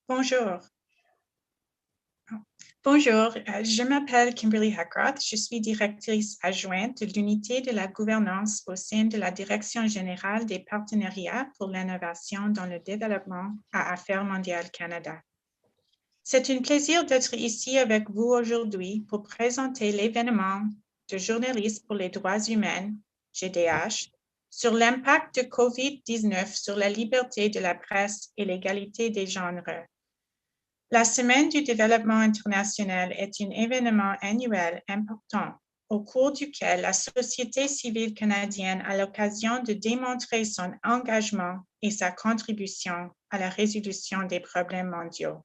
Bonjour. Bonjour, je m'appelle Kimberly Hackroth. Je suis directrice adjointe de l'unité de la gouvernance au sein de la Direction générale des partenariats pour l'innovation dans le développement à Affaires mondiales Canada. C'est un plaisir d'être ici avec vous aujourd'hui pour présenter l'événement de journalistes pour les droits humains, GDH, sur l'impact de COVID-19 sur la liberté de la presse et l'égalité des genres. La Semaine du développement international est un événement annuel important au cours duquel la société civile canadienne a l'occasion de démontrer son engagement et sa contribution à la résolution des problèmes mondiaux.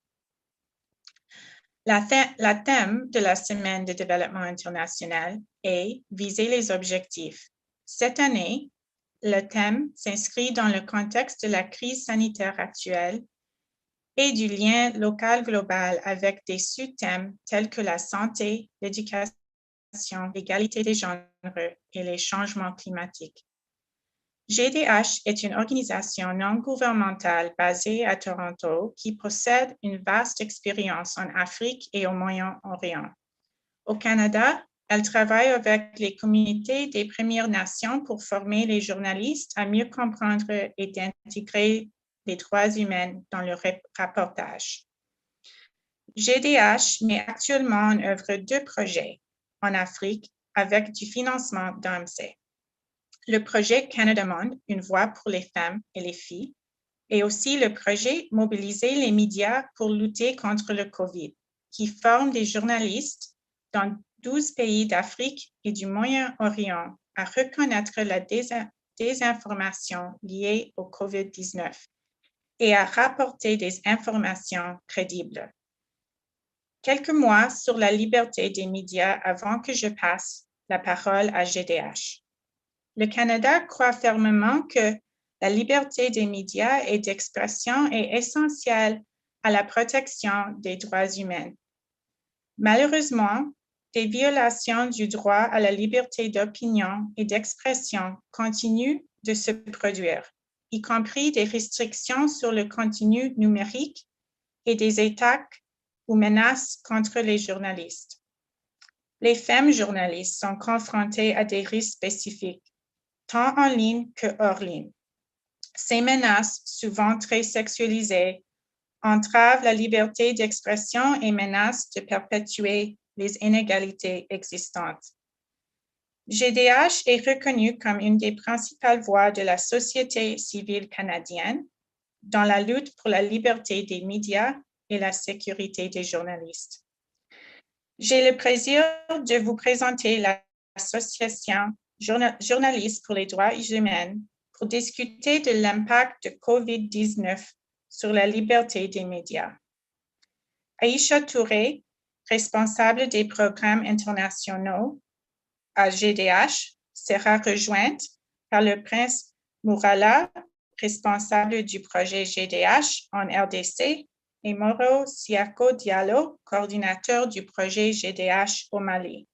La thème de la Semaine de développement international est « Viser les objectifs ». Cette année, le thème s'inscrit dans le contexte de la crise sanitaire actuelle et du lien local global avec des sous-thèmes tels que la santé, l'éducation, l'égalité des genres et les changements climatiques. GDH est une organisation non gouvernementale basée à Toronto qui possède une vaste expérience en Afrique et au Moyen-Orient. Au Canada, elle travaille avec les communautés des Premières Nations pour former les journalistes à mieux comprendre et d'intégrer les droits humains dans le rapportage. GDH met actuellement en œuvre 2 projets en Afrique avec du financement d'OMC. Le projet Canada Monde, une voix pour les femmes et les filles, et aussi le projet Mobiliser les médias pour lutter contre le COVID, qui forme des journalistes dans 12 pays d'Afrique et du Moyen-Orient à reconnaître la désinformation liée au COVID-19 et à rapporter des informations crédibles. Quelques mots sur la liberté des médias avant que je passe la parole à GDH. Le Canada croit fermement que la liberté des médias et d'expression est essentielle à la protection des droits humains. Malheureusement, des violations du droit à la liberté d'opinion et d'expression continuent de se produire, y compris des restrictions sur le contenu numérique et des attaques ou menaces contre les journalistes. Les femmes journalistes sont confrontées à des risques spécifiques, tant en ligne que hors ligne. Ces menaces, souvent très sexualisées, entravent la liberté d'expression et menacent de perpétuer les inégalités existantes. GDH est reconnu comme une des principales voix de la société civile canadienne dans la lutte pour la liberté des médias et la sécurité des journalistes. J'ai le plaisir de vous présenter l'association Journalistes pour les droits humains pour discuter de l'impact de COVID-19 sur la liberté des médias. Aïcha Touré, responsable des programmes internationaux à GDH, sera rejointe par le prince Mourala, responsable du projet GDH en RDC, et Moro Siako Diallo, coordinateur du projet GDH au Mali.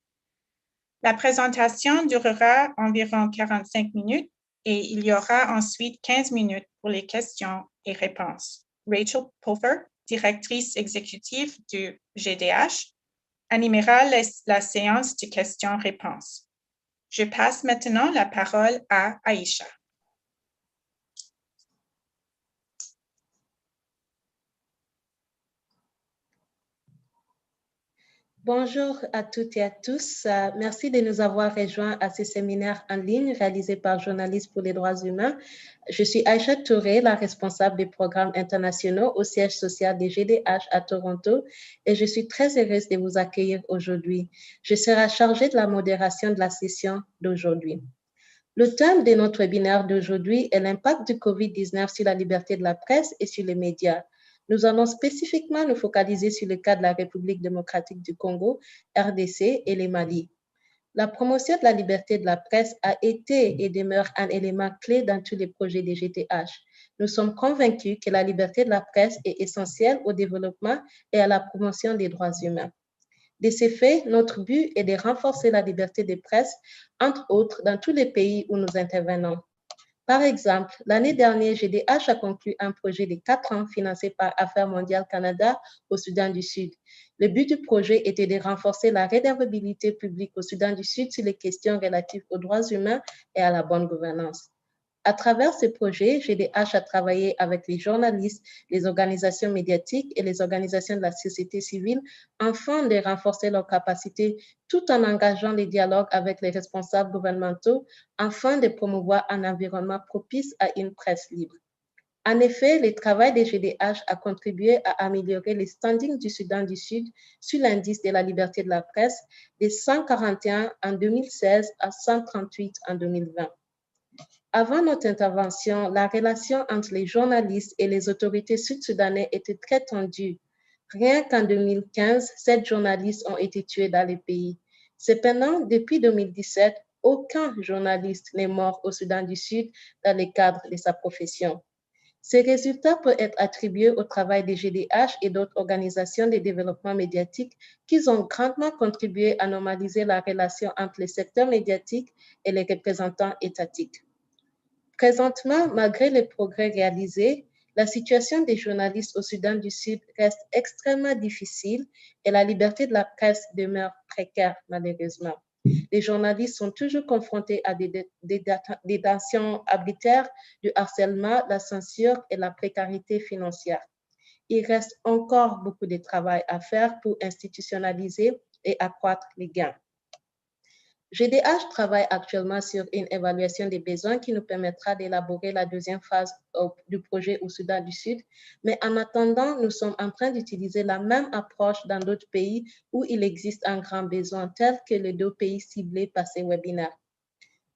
La présentation durera environ 45 minutes et il y aura ensuite 15 minutes pour les questions et réponses. Rachel Pulver, directrice exécutive du GDH, animera la séance de questions-réponses. Je passe maintenant la parole à Aïcha. Bonjour à toutes et à tous. Merci de nous avoir rejoints à ce séminaire en ligne réalisé par Journalistes pour les droits humains. Je suis Aïcha Touré, la responsable des programmes internationaux au siège social des GDH à Toronto et je suis très heureuse de vous accueillir aujourd'hui. Je serai chargée de la modération de la session d'aujourd'hui. Le thème de notre webinaire d'aujourd'hui est l'impact du COVID-19 sur la liberté de la presse et sur les médias. Nous allons spécifiquement nous focaliser sur le cas de la République démocratique du Congo, RDC et les Mali. La promotion de la liberté de la presse a été et demeure un élément clé dans tous les projets des GTH. Nous sommes convaincus que la liberté de la presse est essentielle au développement et à la promotion des droits humains. De ces faits, notre but est de renforcer la liberté de presse, entre autres, dans tous les pays où nous intervenons. Par exemple, l'année dernière, GDH a conclu un projet de 4 ans financé par Affaires mondiales Canada au Soudan du Sud. Le but du projet était de renforcer la redevabilité publique au Soudan du Sud sur les questions relatives aux droits humains et à la bonne gouvernance. À travers ce projet, GDH a travaillé avec les journalistes, les organisations médiatiques et les organisations de la société civile afin de renforcer leurs capacités tout en engageant les dialogues avec les responsables gouvernementaux afin de promouvoir un environnement propice à une presse libre. En effet, le travail des GDH a contribué à améliorer les standings du Soudan du Sud sur l'indice de la liberté de la presse de 141 en 2016 à 138 en 2020. Avant notre intervention, la relation entre les journalistes et les autorités sud-soudanaises était très tendue. Rien qu'en 2015, 7 journalistes ont été tués dans le pays. Cependant, depuis 2017, aucun journaliste n'est mort au Soudan du Sud dans le cadre de sa profession. Ces résultats peuvent être attribués au travail des GDH et d'autres organisations de développement médiatique qui ont grandement contribué à normaliser la relation entre le secteur médiatique et les représentants étatiques. Présentement, malgré les progrès réalisés, la situation des journalistes au Soudan du Sud reste extrêmement difficile et la liberté de la presse demeure précaire, malheureusement. Les journalistes sont toujours confrontés à des détentions arbitraires, du harcèlement, la censure et la précarité financière. Il reste encore beaucoup de travail à faire pour institutionnaliser et accroître les gains. GDH travaille actuellement sur une évaluation des besoins qui nous permettra d'élaborer la deuxième phase du projet au Soudan du Sud. Mais en attendant, nous sommes en train d'utiliser la même approche dans d'autres pays où il existe un grand besoin, tel que les 2 pays ciblés par ces webinaires.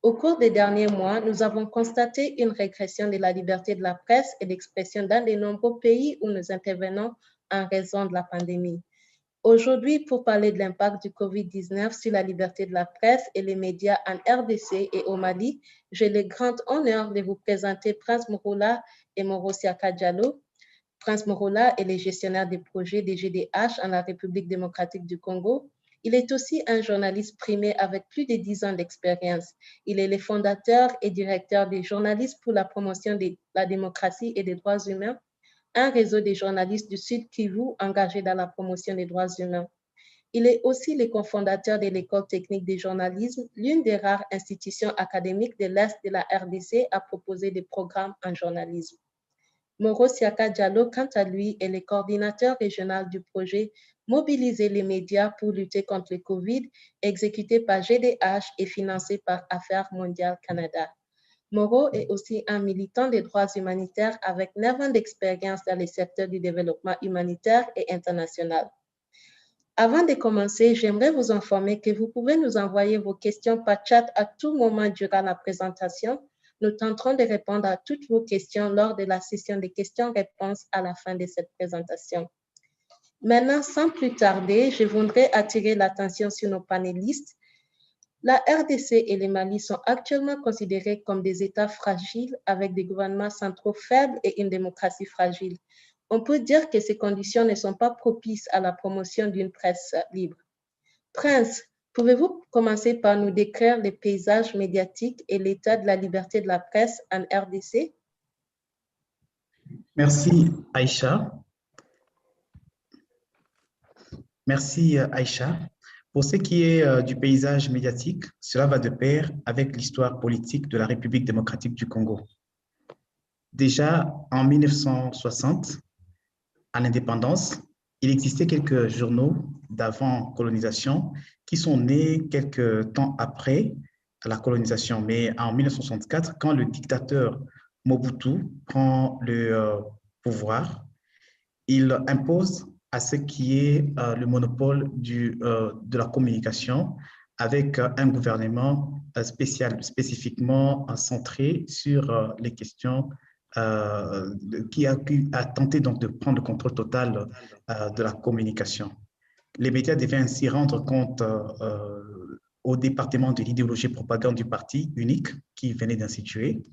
Au cours des derniers mois, nous avons constaté une régression de la liberté de la presse et d'expression dans de nombreux pays où nous intervenons en raison de la pandémie. Aujourd'hui, pour parler de l'impact du COVID-19 sur la liberté de la presse et les médias en RDC et au Mali, j'ai le grand honneur de vous présenter Prince Morola et Moro Siaka Diallo. Prince Morola est le gestionnaire des projets des GDH en la République démocratique du Congo. Il est aussi un journaliste primé avec plus de 10 ans d'expérience. Il est le fondateur et directeur des journalistes pour la promotion de la démocratie et des droits humains, un réseau de journalistes du Sud Kivu engagé dans la promotion des droits humains. Il est aussi le cofondateur de l'École technique de journalisme, l'une des rares institutions académiques de l'Est de la RDC à proposer des programmes en journalisme. Moro Siaka Diallo, quant à lui, est le coordinateur régional du projet Mobiliser les médias pour lutter contre le COVID, exécuté par GDH et financé par Affaires mondiales Canada. Moro est aussi un militant des droits humanitaires avec 9 ans d'expérience dans le secteur du développement humanitaire et international. Avant de commencer, j'aimerais vous informer que vous pouvez nous envoyer vos questions par chat à tout moment durant la présentation. Nous tenterons de répondre à toutes vos questions lors de la session de questions-réponses à la fin de cette présentation. Maintenant, sans plus tarder, je voudrais attirer l'attention sur nos panélistes. La RDC et le Mali sont actuellement considérés comme des États fragiles avec des gouvernements centraux faibles et une démocratie fragile. On peut dire que ces conditions ne sont pas propices à la promotion d'une presse libre. Prince, pouvez-vous commencer par nous décrire les paysages médiatiques et l'état de la liberté de la presse en RDC? Merci Aïcha. Merci Aïcha. Pour ce qui est du paysage médiatique, cela va de pair avec l'histoire politique de la République démocratique du Congo. Déjà en 1960, à l'indépendance, il existait quelques journaux d'avant-colonisation qui sont nés quelques temps après la colonisation. Mais en 1964, quand le dictateur Mobutu prend le pouvoir, il impose à ce qui est le monopole de la communication avec un gouvernement spécifiquement centré sur les questions qui a tenté donc de prendre le contrôle total de la communication. Les médias devaient ainsi rendre compte au département de l'idéologie et propagande du parti unique qui venait d'instituer.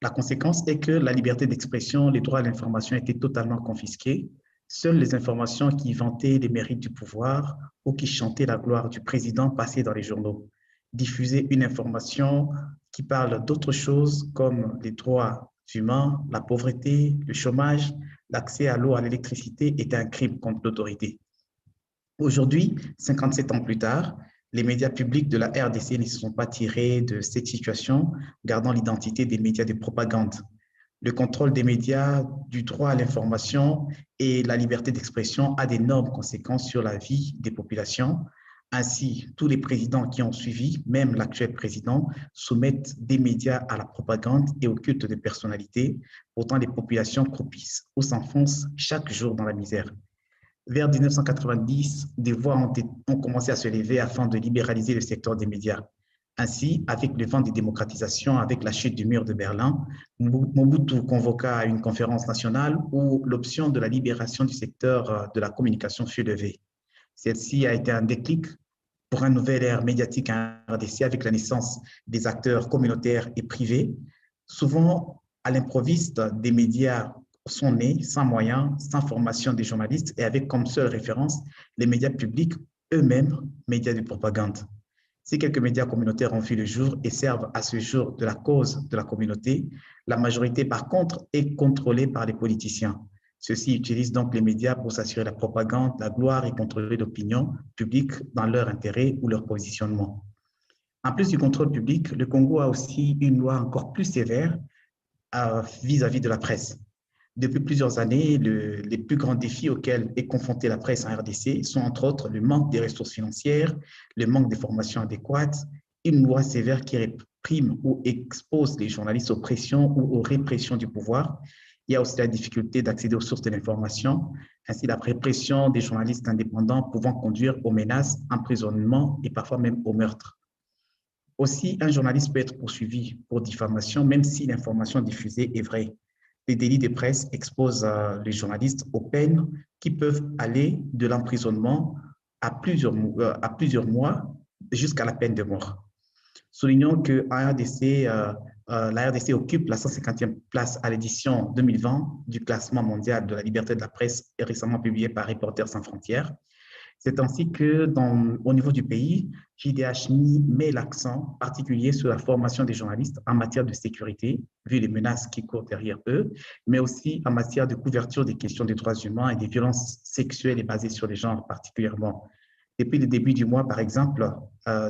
La conséquence est que la liberté d'expression, les droits à l'information étaient totalement confisqués. Seules les informations qui vantaient les mérites du pouvoir ou qui chantaient la gloire du président passaient dans les journaux. diffuser une information qui parle d'autres choses comme les droits humains, la pauvreté, le chômage, l'accès à l'eau, à l'électricité est un crime contre l'autorité. Aujourd'hui, 57 ans plus tard, les médias publics de la RDC ne se sont pas tirés de cette situation, gardant l'identité des médias de propagande. Le contrôle des médias, du droit à l'information et la liberté d'expression a d'énormes conséquences sur la vie des populations. Ainsi, tous les présidents qui ont suivi, même l'actuel président, soumettent des médias à la propagande et au culte de personnalité. Pourtant, les populations croupissent ou s'enfoncent chaque jour dans la misère. Vers 1990, des voix ont commencé à se lever afin de libéraliser le secteur des médias. Ainsi, avec le vent de démocratisation, avec la chute du mur de Berlin, Mobutu convoqua une conférence nationale où l'option de la libération du secteur de la communication fut levée. Celle-ci a été un déclic pour une nouvelle ère médiatique en RDC avec la naissance des acteurs communautaires et privés. Souvent, à l'improviste, des médias sont nés sans moyens, sans formation des journalistes et avec comme seule référence les médias publics eux-mêmes, médias de propagande. Ces quelques médias communautaires ont vu le jour et servent à ce jour de la cause de la communauté. La majorité, par contre, est contrôlée par les politiciens. Ceux-ci utilisent donc les médias pour s'assurer la propagande, la gloire et contrôler l'opinion publique dans leur intérêt ou leur positionnement. En plus du contrôle public, le Congo a aussi une loi encore plus sévère vis-à-vis de la presse. Depuis plusieurs années, les plus grands défis auxquels est confrontée la presse en RDC sont entre autres le manque des ressources financières, le manque de formations adéquates, une loi sévère qui réprime ou expose les journalistes aux pressions ou aux répressions du pouvoir. Il y a aussi la difficulté d'accéder aux sources de l'information, ainsi la répression des journalistes indépendants pouvant conduire aux menaces, emprisonnement et parfois même au meurtre. Aussi, un journaliste peut être poursuivi pour diffamation même si l'information diffusée est vraie. Les délits de presse exposent les journalistes aux peines qui peuvent aller de l'emprisonnement à plusieurs mois jusqu'à la peine de mort. Soulignons que la RDC occupe la 150e place à l'édition 2020 du classement mondial de la liberté de la presse récemment publié par Reporters sans frontières. C'est ainsi que, au niveau du pays, JDH met l'accent particulier sur la formation des journalistes en matière de sécurité, vu les menaces qui courent derrière eux, mais aussi en matière de couverture des questions des droits humains et des violences sexuelles et basées sur les genres particulièrement. Depuis le début du mois, par exemple,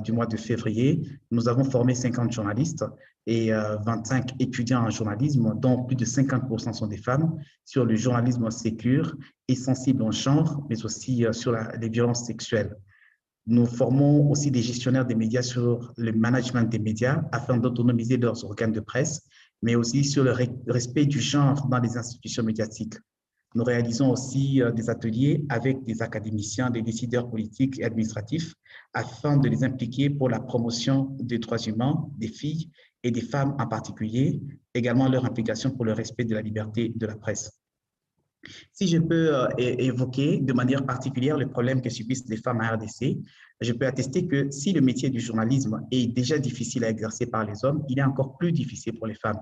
du mois de février, nous avons formé 50 journalistes et 25 étudiants en journalisme, dont plus de 50% sont des femmes, sur le journalisme sécure et sensible en genre, mais aussi sur les violences sexuelles. Nous formons aussi des gestionnaires des médias sur le management des médias afin d'autonomiser leurs organes de presse, mais aussi sur le respect du genre dans les institutions médiatiques. Nous réalisons aussi des ateliers avec des académiciens, des décideurs politiques et administratifs afin de les impliquer pour la promotion des droits humains, des filles et des femmes en particulier, également leur implication pour le respect de la liberté de la presse. Si je peux évoquer de manière particulière le problème que subissent les femmes à RDC, je peux attester que si le métier du journalisme est déjà difficile à exercer par les hommes, il est encore plus difficile pour les femmes.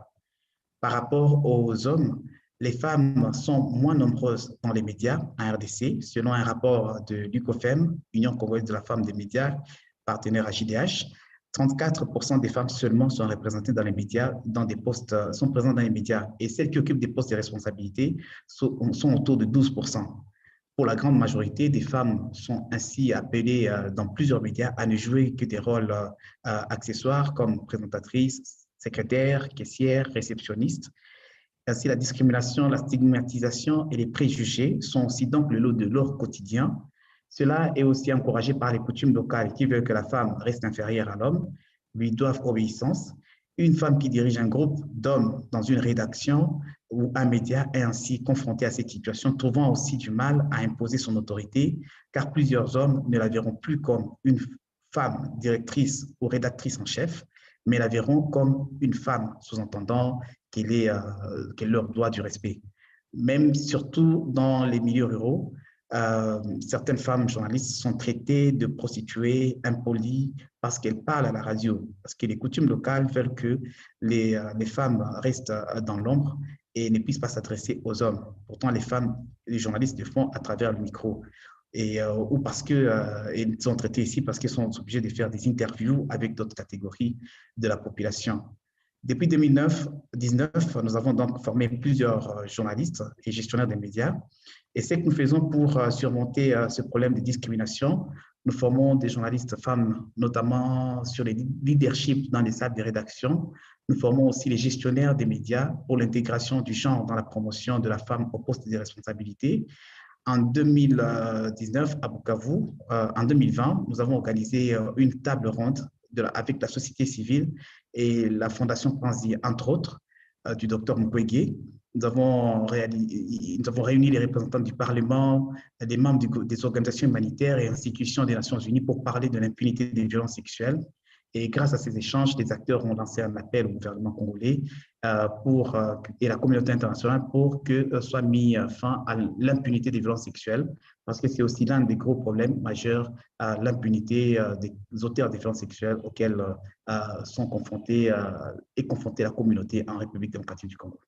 Par rapport aux hommes, les femmes sont moins nombreuses dans les médias en RDC, selon un rapport de l'UCOFEM, Union congolaise de la femme des médias, partenaire à JDH. 34% des femmes seulement sont représentées dans les médias, sont présentes dans les médias, et celles qui occupent des postes de responsabilité sont autour de 12%. Pour la grande majorité, des femmes sont ainsi appelées dans plusieurs médias à ne jouer que des rôles accessoires comme présentatrices, secrétaires, caissières, réceptionnistes. Ainsi, la discrimination, la stigmatisation et les préjugés sont aussi donc le lot de leur quotidien. Cela est aussi encouragé par les coutumes locales qui veulent que la femme reste inférieure à l'homme, lui doivent obéissance. Une femme qui dirige un groupe d'hommes dans une rédaction ou un média est ainsi confrontée à cette situation, trouvant aussi du mal à imposer son autorité, car plusieurs hommes ne la verront plus comme une femme directrice ou rédactrice en chef, mais la verront comme une femme, sous-entendant qu'elle leur doit du respect. Même surtout dans les milieux ruraux, certaines femmes journalistes sont traitées de prostituées, impolies, parce qu'elles parlent à la radio, parce que les coutumes locales veulent que les femmes restent dans l'ombre et ne puissent pas s'adresser aux hommes. Pourtant, les journalistes le font à travers le micro. ou parce qu'ils sont traités ici parce qu'ils sont obligés de faire des interviews avec d'autres catégories de la population. Depuis 2019, nous avons donc formé plusieurs journalistes et gestionnaires des médias. Et ce que nous faisons pour surmonter ce problème de discrimination, nous formons des journalistes femmes, notamment sur les leaderships dans les salles de rédaction. Nous formons aussi les gestionnaires des médias pour l'intégration du genre dans la promotion de la femme au poste de responsabilité. En 2019, à Bukavu, en 2020, nous avons organisé une table ronde avec la société civile et la Fondation Panzi, entre autres, du docteur Mukwege. Nous avons réuni les représentants du Parlement, des membres des organisations humanitaires et institutions des Nations Unies pour parler de l'impunité des violences sexuelles. Et grâce à ces échanges, les acteurs ont lancé un appel au gouvernement congolais et la communauté internationale pour que soit mis fin à l'impunité des violences sexuelles, parce que c'est aussi l'un des gros problèmes majeurs, l'impunité des auteurs des violences sexuelles auxquels est confrontée la communauté en République démocratique du Congo.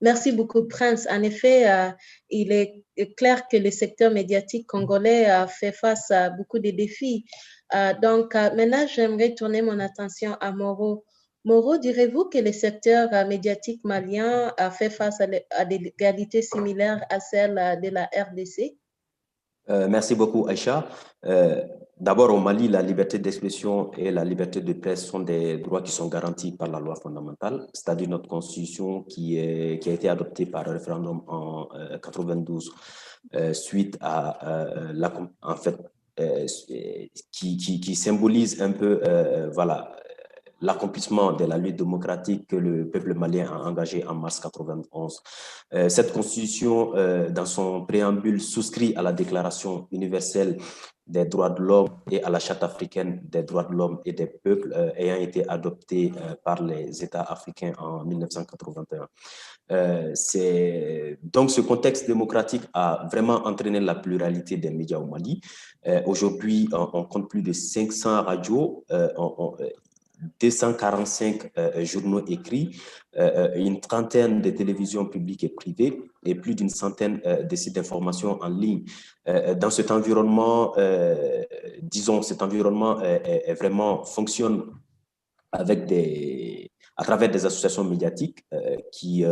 Merci beaucoup, Prince. En effet, il est clair que le secteur médiatique congolais fait face à beaucoup de défis. Donc, maintenant, j'aimerais tourner mon attention à Moro. Moro, direz-vous que le secteur médiatique malien a fait face à des réalités similaires à celles de la RDC? Merci beaucoup, Aïcha. D'abord, au Mali, la liberté d'expression et la liberté de presse sont des droits qui sont garantis par la loi fondamentale, c'est-à-dire notre constitution qui a été adoptée par un référendum en 92 suite à qui symbolise un peu voilà, l'accomplissement de la lutte démocratique que le peuple malien a engagée en mars 91. Cette constitution, dans son préambule, souscrit à la Déclaration universelle des droits de l'homme et à la Charte africaine des droits de l'homme et des peuples, ayant été adoptée par les États africains en 1981. Donc, ce contexte démocratique a vraiment entraîné la pluralité des médias au Mali. Aujourd'hui, on compte plus de 500 radios, 245 journaux écrits, une trentaine de télévisions publiques et privées et plus d'une centaine de sites d'information en ligne. Dans cet environnement, disons, cet environnement vraiment fonctionne avec à travers des associations médiatiques qui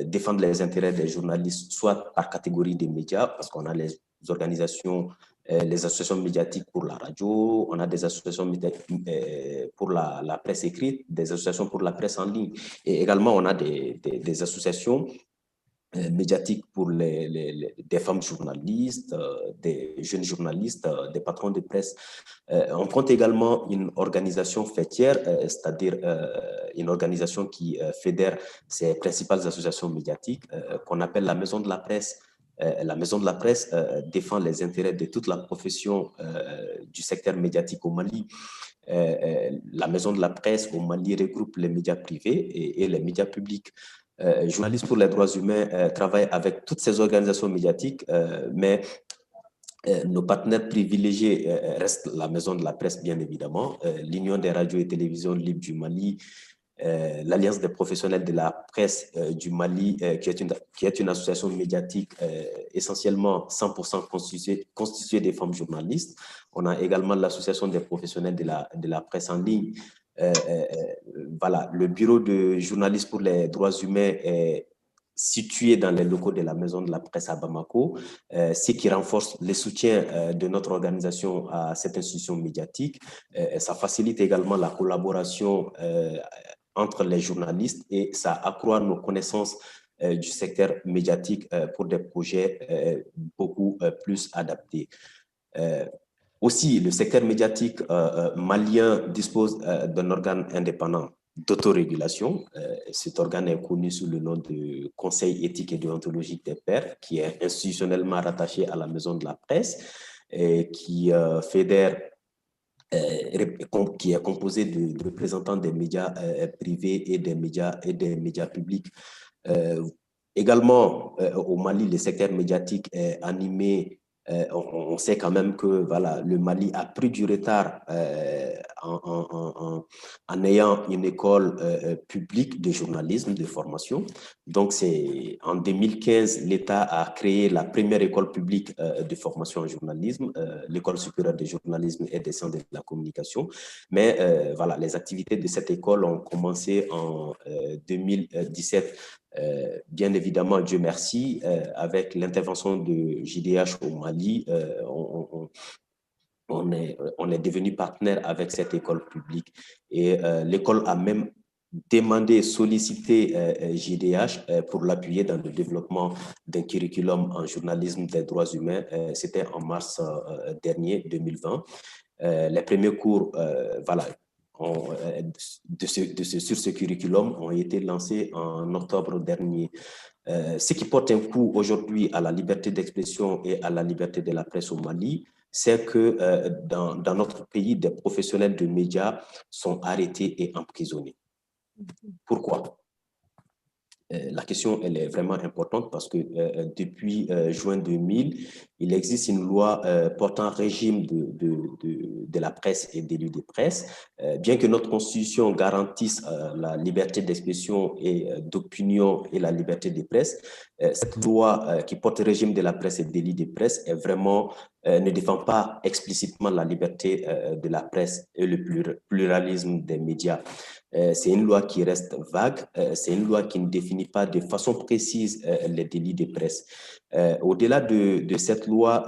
défendent les intérêts des journalistes, soit par catégorie des médias, parce qu'on a les organisations, les associations médiatiques pour la radio, on a des associations pour la presse écrite, des associations pour la presse en ligne. Et également, on a des associations médiatiques pour des femmes journalistes, des jeunes journalistes, des patrons de presse. On compte également une organisation fêtière, c'est-à-dire une organisation qui fédère ses principales associations médiatiques, qu'on appelle la Maison de la Presse. La Maison de la Presse défend les intérêts de toute la profession du secteur médiatique au Mali. La Maison de la Presse au Mali regroupe les médias privés et les médias publics. Journalistes pour les droits humains travaillent avec toutes ces organisations médiatiques, mais nos partenaires privilégiés restent la Maison de la Presse, bien évidemment, l'Union des radios et télévisions libres du Mali, l'Alliance des professionnels de la presse du Mali, qui est une association médiatique essentiellement 100% constituée des femmes journalistes. On a également l'Association des professionnels de la presse en ligne. Voilà, le bureau de journalistes pour les droits humains est situé dans les locaux de la Maison de la Presse à Bamako, ce qui renforce le soutien de notre organisation à cette institution médiatique. Ça facilite également la collaboration entre les journalistes et ça accroît nos connaissances du secteur médiatique pour des projets beaucoup plus adaptés. Aussi, le secteur médiatique malien dispose d'un organe indépendant d'autorégulation. Cet organe est connu sous le nom de Conseil éthique et déontologique des pairs, qui est institutionnellement rattaché à la Maison de la Presse et qui fédère qui est composé de représentants des médias privés et des médias publics. Également, au Mali, le secteur médiatique est animé. On sait quand même que voilà, le Mali a pris du retard en ayant une école publique de journalisme, de formation. Donc, c'est en 2015, l'État a créé la première école publique de formation en journalisme, l'École supérieure de journalisme et des sciences de la communication. Mais voilà, les activités de cette école ont commencé en 2017. Bien évidemment, Dieu merci, avec l'intervention de JDH au Mali, on est devenu partenaire avec cette école publique. Et l'école a même demandé, sollicité JDH pour l'appuyer dans le développement d'un curriculum en journalisme des droits humains. C'était en mars dernier, 2020. Les premiers cours, voilà, sur ce curriculum ont été lancés en octobre dernier. Ce qui porte un coup aujourd'hui à la liberté d'expression et à la liberté de la presse au Mali, c'est que dans notre pays, des professionnels de médias sont arrêtés et emprisonnés. Pourquoi? La question, elle est vraiment importante parce que depuis juin 2000, il existe une loi portant régime de la presse et des lieux de presse. Bien que notre constitution garantisse la liberté d'expression et d'opinion et la liberté de presse, cette loi qui porte régime de la presse et des lieux de presse est vraiment, ne défend pas explicitement la liberté de la presse et le pluralisme des médias. C'est une loi qui reste vague, c'est une loi qui ne définit pas de façon précise les délits de presse. Au-delà de cette loi,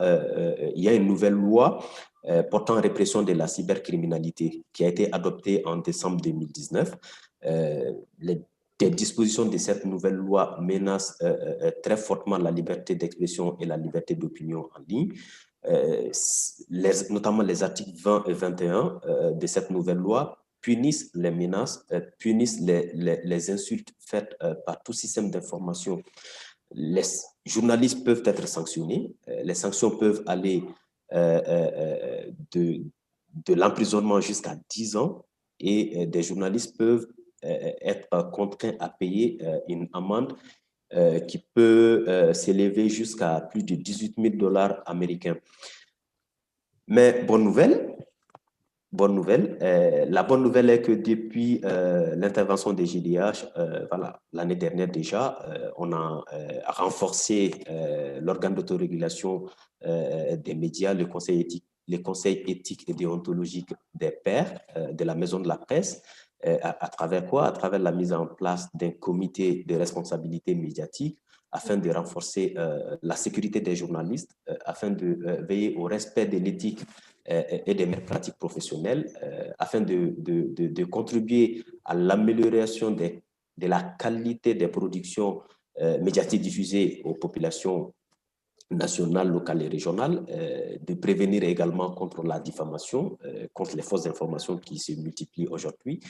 il y a une nouvelle loi portant répression de la cybercriminalité qui a été adoptée en décembre 2019. Des dispositions de cette nouvelle loi menacent très fortement la liberté d'expression et la liberté d'opinion en ligne. Notamment les articles 20 et 21 de cette nouvelle loi punissent les menaces, punissent les insultes faites par tout système d'information. Les journalistes peuvent être sanctionnés. Les sanctions peuvent aller de l'emprisonnement jusqu'à 10 ans et des journalistes peuvent être contraints à payer une amende qui peut s'élever jusqu'à plus de $18 000 américains. Mais bonne nouvelle, la bonne nouvelle est que depuis l'intervention des JDH, voilà, l'année dernière déjà, on a renforcé l'organe d'autorégulation des médias, les conseils éthiques et déontologiques des pairs de la maison de la presse. À travers quoi? À travers la mise en place d'un comité de responsabilité médiatique afin de renforcer la sécurité des journalistes, afin de veiller au respect de l'éthique et des pratiques professionnelles, afin de contribuer à l'amélioration de la qualité des productions médiatiques diffusées aux populations nationales, locales et régionales, de prévenir également contre la diffamation, contre les fausses informations qui se multiplient aujourd'hui,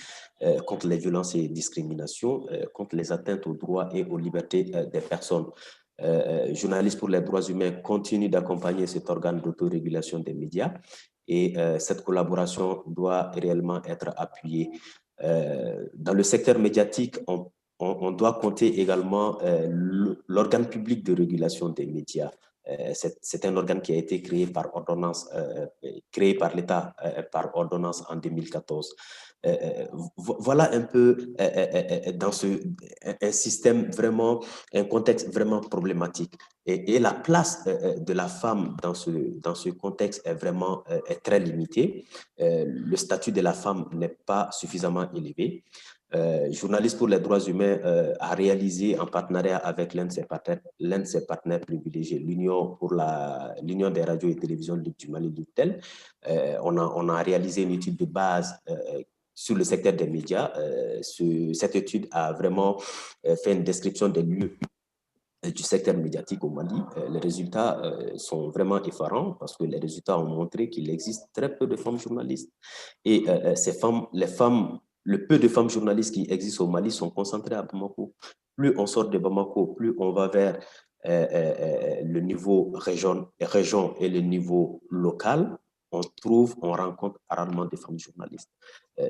contre les violences et discriminations, contre les atteintes aux droits et aux libertés des personnes. Journalistes pour les droits humains continue d'accompagner cet organe d'autorégulation des médias et cette collaboration doit réellement être appuyée. Dans le secteur médiatique, on doit compter également l'organe public de régulation des médias. C'est un organe qui a été créé par ordonnance, créé par l'État par ordonnance en 2014. Voilà un peu dans un système vraiment, un contexte vraiment problématique. Et la place de la femme dans ce contexte est vraiment très limitée. Le statut de la femme n'est pas suffisamment élevé. Journaliste pour les droits humains a réalisé en partenariat avec l'un de ses partenaires privilégiés, l'Union des radios et télévisions du Mali, l'UTEL. On a réalisé une étude de base sur le secteur des médias. Cette étude a vraiment fait une description des lieux du secteur médiatique au Mali. Les résultats sont vraiment effarants parce que les résultats ont montré qu'il existe très peu de femmes journalistes. Et le peu de femmes journalistes qui existent au Mali sont concentrées à Bamako. Plus on sort de Bamako, plus on va vers le niveau région et le niveau local, on rencontre rarement des femmes journalistes.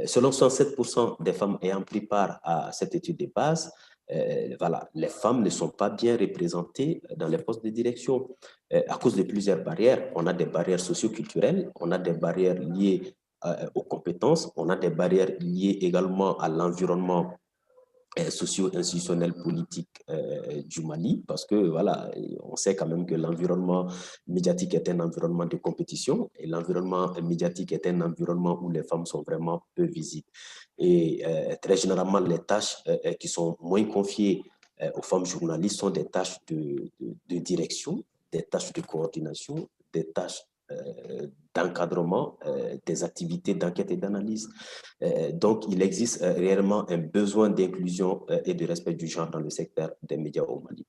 Selon 67% des femmes ayant pris part à cette étude de base, voilà, les femmes ne sont pas bien représentées dans les postes de direction à cause de plusieurs barrières. On a des barrières socio-culturelles, on a des barrières liées aux compétences. On a des barrières liées également à l'environnement socio-institutionnel politique du Mali, parce que voilà, on sait quand même que l'environnement médiatique est un environnement de compétition et l'environnement médiatique est un environnement où les femmes sont vraiment peu visibles. Et très généralement, les tâches qui sont moins confiées aux femmes journalistes sont des tâches de direction, des tâches de coordination, des tâches d'encadrement des activités d'enquête et d'analyse. Donc, il existe réellement un besoin d'inclusion et de respect du genre dans le secteur des médias au Mali.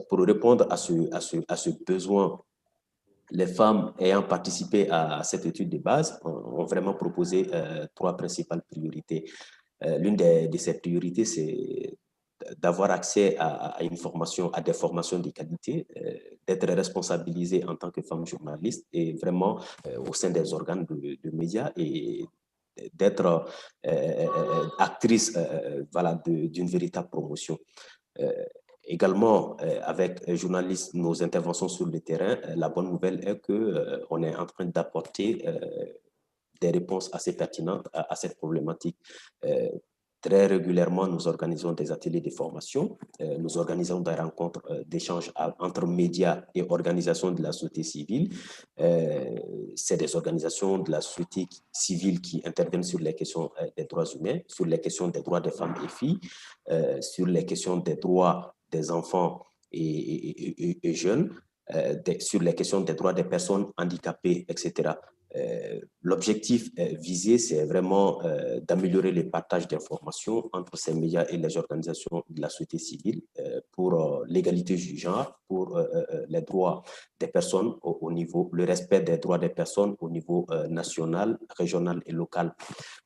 Pour répondre à ce besoin, les femmes ayant participé à cette étude de base ont vraiment proposé 3 principales priorités. L'une de ces priorités, c'est d'avoir accès à une formation, à des formations de qualité, d'être responsabilisée en tant que femme journaliste et vraiment au sein des organes de médias et d'être actrice voilà, d'une véritable promotion. Également, avec journalistes, nos interventions sur le terrain, la bonne nouvelle est qu'on est en train d'apporter des réponses assez pertinentes à cette problématique. Très régulièrement, nous organisons des ateliers de formation, nous organisons des rencontres d'échange entre médias et organisations de la société civile. C'est des organisations de la société civile qui interviennent sur les questions des droits humains, sur les questions des droits des femmes et filles, sur les questions des droits des enfants et jeunes, sur les questions des droits des personnes handicapées, etc. L'objectif visé, c'est vraiment d'améliorer le partage d'informations entre ces médias et les organisations de la société civile pour l'égalité du genre, pour les droits des personnes au niveau, le respect des droits des personnes au niveau national, régional et local.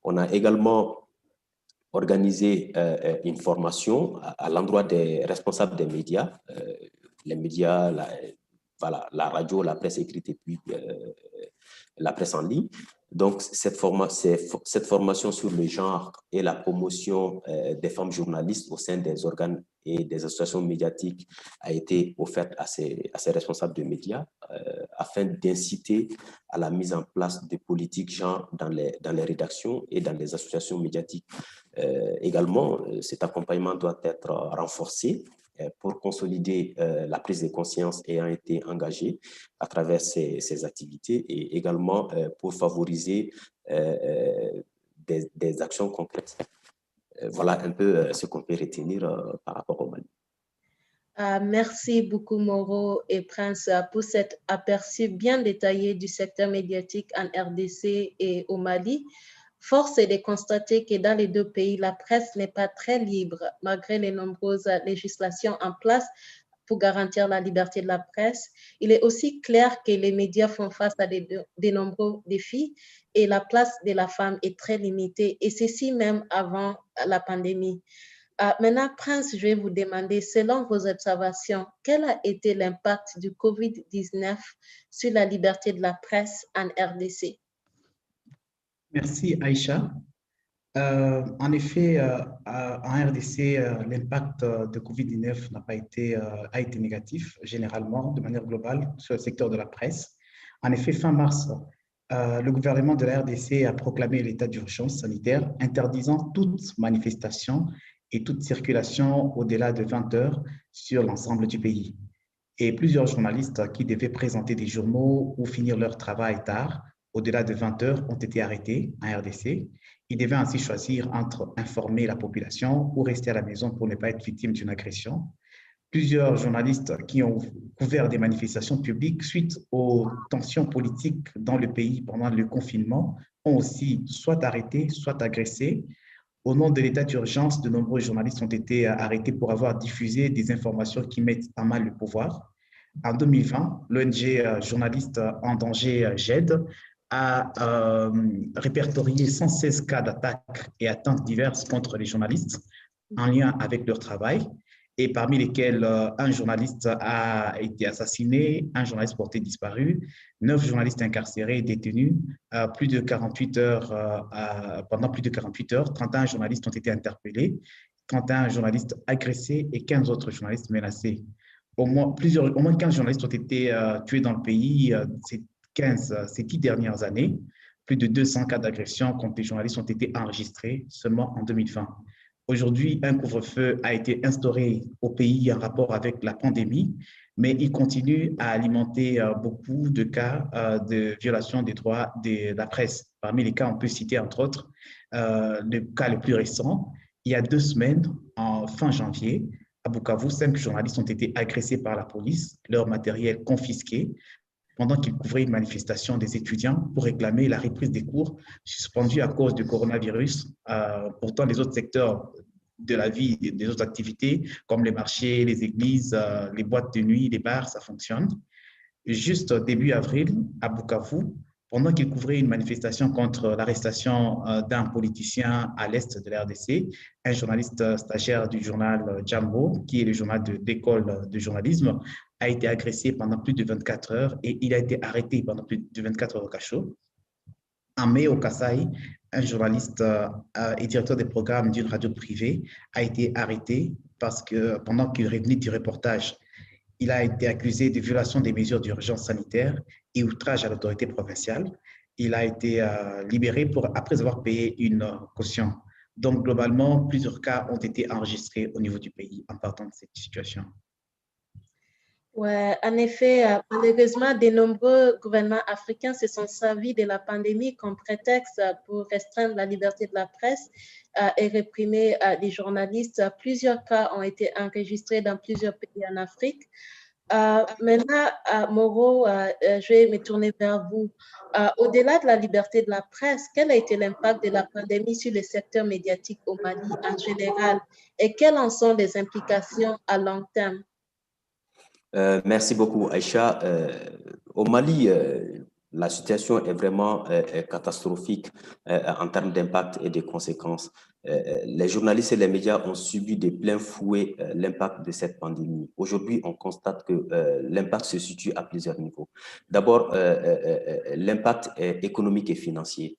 On a également organisé une formation à l'endroit des responsables des médias, les médias, la radio, la presse écrite et puis la presse en ligne. Donc, cette formation sur le genre et la promotion des femmes journalistes au sein des organes et des associations médiatiques a été offerte à ces responsables de médias afin d'inciter à la mise en place de politiques genre dans les rédactions et dans les associations médiatiques. Également, cet accompagnement doit être renforcé pour consolider la prise de conscience ayant été engagée à travers ces activités et également pour favoriser des actions concrètes. Voilà un peu ce qu'on peut retenir par rapport au Mali. Merci beaucoup Moreau et Prince pour cet aperçu bien détaillé du secteur médiatique en RDC et au Mali. Force est de constater que dans les deux pays, la presse n'est pas très libre, malgré les nombreuses législations en place pour garantir la liberté de la presse. Il est aussi clair que les médias font face à de nombreux défis et la place de la femme est très limitée, et ceci même avant la pandémie. Maintenant, Prince, je vais vous demander, selon vos observations, quel a été l'impact du COVID-19 sur la liberté de la presse en RDC? Merci, Aïcha. En effet, en RDC, l'impact de COVID-19 a été négatif, généralement, de manière globale, sur le secteur de la presse. En effet, fin mars, le gouvernement de la RDC a proclamé l'état d'urgence sanitaire, interdisant toute manifestation et toute circulation au-delà de 20 heures sur l'ensemble du pays. Et plusieurs journalistes qui devaient présenter des journaux ou finir leur travail tard, au-delà de 20 heures, ont été arrêtés en RDC. Ils devaient ainsi choisir entre informer la population ou rester à la maison pour ne pas être victime d'une agression. Plusieurs journalistes qui ont couvert des manifestations publiques suite aux tensions politiques dans le pays pendant le confinement ont aussi soit arrêtés, soit agressés. Au nom de l'état d'urgence, de nombreux journalistes ont été arrêtés pour avoir diffusé des informations qui mettent à mal le pouvoir. En 2020, l'ONG Journalistes en danger GED a répertorié 116 cas d'attaques et atteintes diverses contre les journalistes en lien avec leur travail, et parmi lesquels un journaliste a été assassiné, un journaliste porté disparu, 9 journalistes incarcérés et détenus pendant plus de 48 heures, 31 journalistes ont été interpellés, 31 journalistes agressés et 15 autres journalistes menacés. Au moins 15 journalistes ont été tués dans le pays ces 10 dernières années. Plus de 200 cas d'agression contre les journalistes ont été enregistrés seulement en 2020. Aujourd'hui, un couvre-feu a été instauré au pays en rapport avec la pandémie, mais il continue à alimenter beaucoup de cas de violation des droits de la presse. Parmi les cas, on peut citer entre autres le cas le plus récent. Il y a 2 semaines, en fin janvier, à Bukavu, 5 journalistes ont été agressés par la police, leur matériel confisqué, pendant qu'ils couvraient une manifestation des étudiants pour réclamer la reprise des cours suspendus à cause du coronavirus. Pourtant, les autres secteurs de la vie, des autres activités, comme les marchés, les églises, les boîtes de nuit, les bars, ça fonctionne. Juste début avril, à Bukavu, pendant qu'ils couvraient une manifestation contre l'arrestation d'un politicien à l'est de la RDC, un journaliste stagiaire du journal Jambo, qui est le journal d'école de journalisme, a été agressé pendant plus de 24 heures et il a été arrêté pendant plus de 24 heures au cachot. En mai, au Kasaï, un journaliste et directeur des programmes d'une radio privée a été arrêté parce que pendant qu'il revenait du reportage, il a été accusé de violation des mesures d'urgence sanitaire et outrage à l'autorité provinciale. Il a été libéré après avoir payé une caution. Donc, globalement, plusieurs cas ont été enregistrés au niveau du pays en partant de cette situation. Ouais, en effet, malheureusement, de nombreux gouvernements africains se sont servis de la pandémie comme prétexte pour restreindre la liberté de la presse et réprimer les journalistes. Plusieurs cas ont été enregistrés dans plusieurs pays en Afrique. Maintenant, Moreau, je vais me tourner vers vous. Au-delà de la liberté de la presse, quel a été l'impact de la pandémie sur le secteur médiatique au Mali en général et quelles en sont les implications à long terme? Merci beaucoup, Aïcha. Au Mali, la situation est vraiment catastrophique en termes d'impact et de conséquences. Les journalistes et les médias ont subi de plein fouet l'impact de cette pandémie. Aujourd'hui, on constate que l'impact se situe à plusieurs niveaux. D'abord, l'impact économique et financier.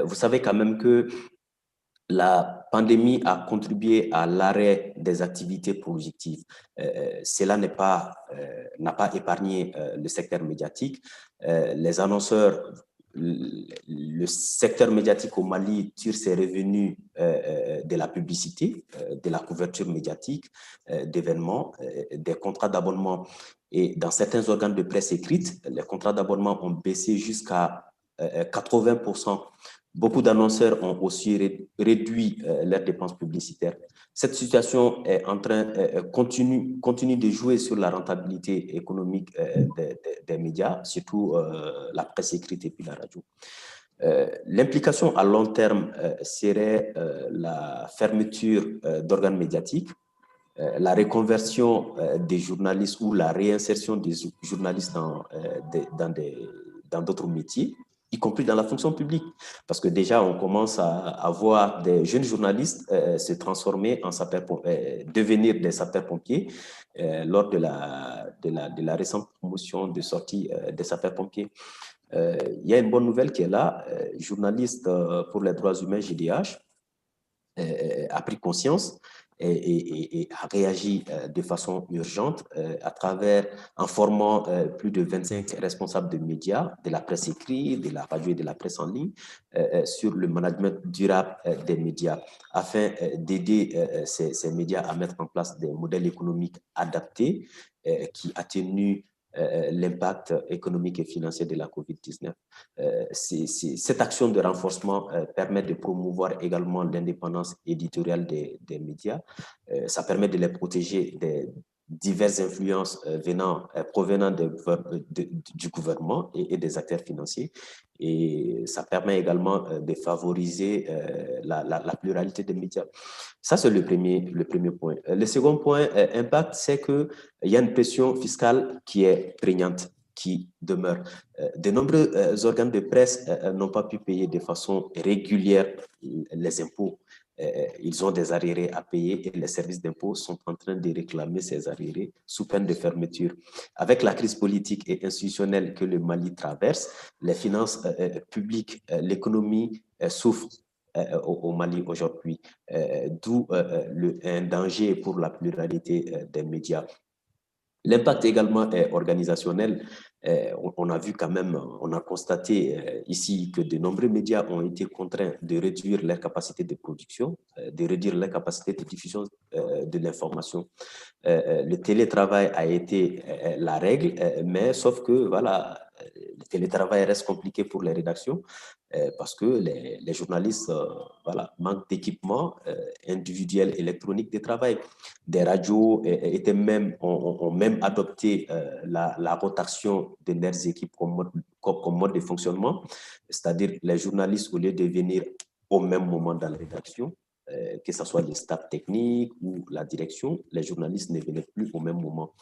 Vous savez quand même que la pandémie a contribué à l'arrêt des activités productives. Cela n'a pas épargné le secteur médiatique. Les annonceurs, le secteur médiatique au Mali tire ses revenus de la publicité, de la couverture médiatique, d'événements, des contrats d'abonnement. Et dans certains organes de presse écrite, les contrats d'abonnement ont baissé jusqu'à 80%. Beaucoup d'annonceurs ont aussi réduit leurs dépenses publicitaires. Cette situation est en train, continue de jouer sur la rentabilité économique des médias, surtout la presse écrite et puis la radio. L'implication à long terme serait la fermeture d'organes médiatiques, la reconversion des journalistes ou la réinsertion des journalistes dans d'autres métiers, y compris dans la fonction publique. Parce que déjà, on commence à voir des jeunes journalistes se transformer en devenir des sapeurs-pompiers lors de la récente promotion de sortie des sapeurs-pompiers. Il y a une bonne nouvelle qui est là. Journaliste pour les droits humains, JDH, a pris conscience et a réagi de façon urgente en formant plus de 25 responsables de médias, de la presse écrite, de la radio et de la presse en ligne, sur le management durable des médias, afin d'aider ces médias à mettre en place des modèles économiques adaptés qui atténuent l'impact économique et financier de la COVID-19. Cette action de renforcement permet de promouvoir également l'indépendance éditoriale des médias. Ça permet de les protéger des diverses influences provenant du gouvernement et des acteurs financiers. Et ça permet également de favoriser la pluralité des médias. Ça, c'est le premier point. Le second point, impact, c'est qu'il y a une pression fiscale qui est prégnante, qui demeure. De nombreux organes de presse n'ont pas pu payer de façon régulière les impôts. Ils ont des arriérés à payer et les services d'impôts sont en train de réclamer ces arriérés sous peine de fermeture. Avec la crise politique et institutionnelle que le Mali traverse, les finances publiques, l'économie souffrent au Mali aujourd'hui, d'où un danger pour la pluralité des médias. L'impact également est organisationnel. On a vu quand même, on a constaté ici que de nombreux médias ont été contraints de réduire leur capacité de production, de réduire leur capacité de diffusion de l'information. Le télétravail a été la règle, mais sauf que voilà, le télétravail reste compliqué pour les rédactions parce que les journalistes voilà, manquent d'équipements individuels électroniques de travail. Des radios ont même adopté la rotation de leurs équipes comme mode de fonctionnement, c'est-à-dire les journalistes, au lieu de venir au même moment dans la rédaction, que ce soit le staff technique ou la direction, les journalistes ne venaient plus au même moment.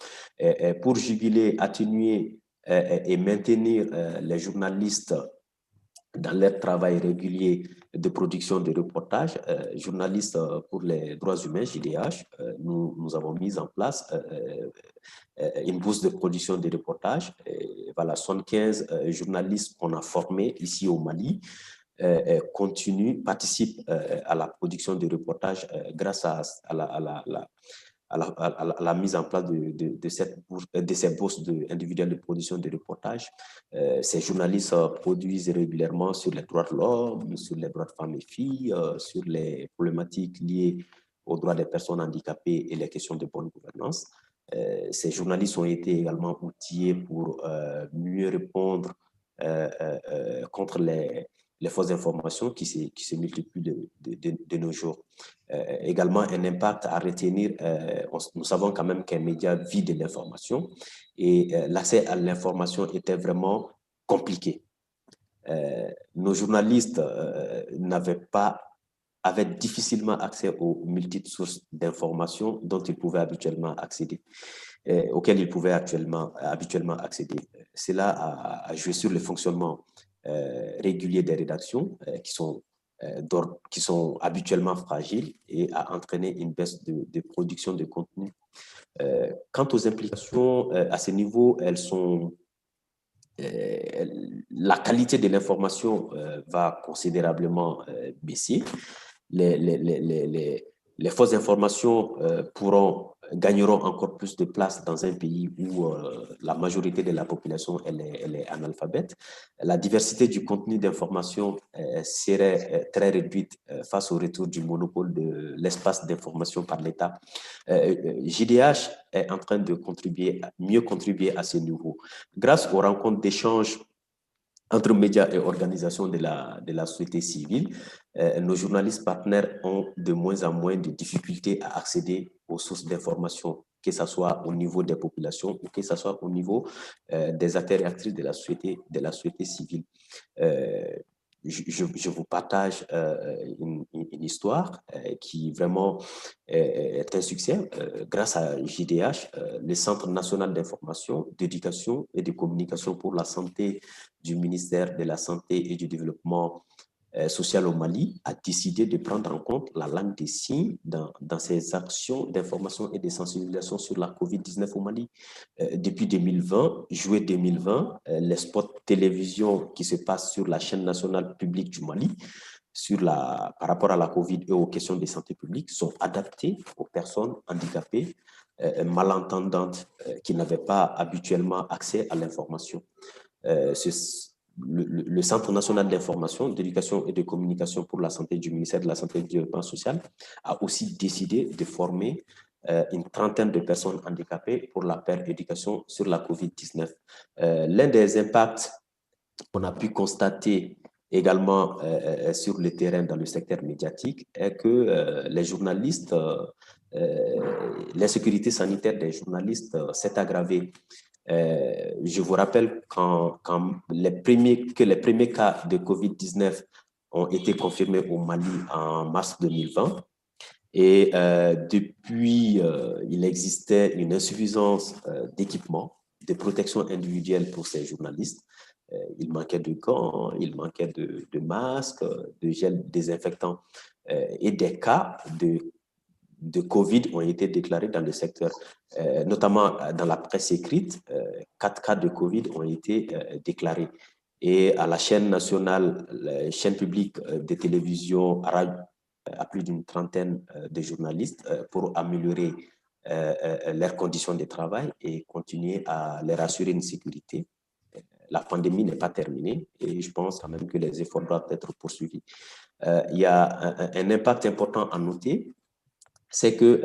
Pour juguler, atténuer et maintenir les journalistes dans leur travail régulier de production de reportages, journalistes pour les droits humains, JDH, nous avons mis en place une bourse de production de reportages. Voilà, 75 journalistes qu'on a formés ici au Mali participent à la production de reportages grâce à la mise en place de ces bourses individuelles de production de reportages. Ces journalistes produisent régulièrement sur les droits de l'homme, sur les droits de femmes et filles, sur les problématiques liées aux droits des personnes handicapées et les questions de bonne gouvernance. Ces journalistes ont été également outillés pour mieux répondre contre les fausses informations qui se multiplient de nos jours. Également, un impact à retenir, nous savons quand même qu'un média vit de l'information et l'accès à l'information était vraiment compliqué. Nos journalistes avaient difficilement accès aux multiples sources d'informations dont ils pouvaient habituellement accéder, auxquelles ils pouvaient habituellement accéder. Cela a joué sur le fonctionnement régulier des rédactions qui sont habituellement fragiles et a entraîné une baisse de production de contenu. Quant aux implications à ce niveau, elles sont la qualité de l'information va considérablement baisser. Les fausses informations gagneront encore plus de place dans un pays où la majorité de la population elle est analphabète. La diversité du contenu d'information serait très réduite face au retour du monopole de l'espace d'information par l'État. JDH est en train de mieux contribuer à ce niveau. Grâce aux rencontres d'échange entre médias et organisations de la société civile, nos journalistes partenaires ont de moins en moins de difficultés à accéder aux sources d'information, que ce soit au niveau des populations ou que ce soit au niveau des acteurs et actrices de la société civile. Je vous partage une histoire qui vraiment est un succès. Grâce à JDH, le Centre national d'information, d'éducation et de communication pour la santé du ministère de la Santé et du Développement social au Mali a décidé de prendre en compte la langue des signes dans ses actions d'information et de sensibilisation sur la COVID-19 au Mali. Depuis 2020, juillet 2020, les spots télévision qui se passent sur la chaîne nationale publique du Mali par rapport à la COVID et aux questions de santé publique sont adaptés aux personnes handicapées, malentendantes, qui n'avaient pas habituellement accès à l'information. Le Centre national d'information, d'éducation et de communication pour la santé du ministère de la Santé et du Développement social a aussi décidé de former une trentaine de personnes handicapées pour la paire éducation sur la COVID-19. L'un des impacts qu'on a pu constater également sur le terrain dans le secteur médiatique est que les journalistes, l'insécurité sanitaire des journalistes s'est aggravée. Je vous rappelle que les premiers cas de COVID-19 ont été confirmés au Mali en mars 2020. Et depuis, il existait une insuffisance d'équipement, de protection individuelle pour ces journalistes. Il manquait de gants, il manquait de masques, de gel désinfectant. Et des cas de Covid ont été déclarés dans le secteur, notamment dans la presse écrite. 4 cas de Covid ont été déclarés. Et à la chaîne nationale, la chaîne publique de télévision arabe, à plus d'une trentaine de journalistes pour améliorer leurs conditions de travail et continuer à leur assurer une sécurité la pandémie n'est pas terminée et je pense quand même que les efforts doivent être poursuivis. Il y a un impact important à noter, c'est que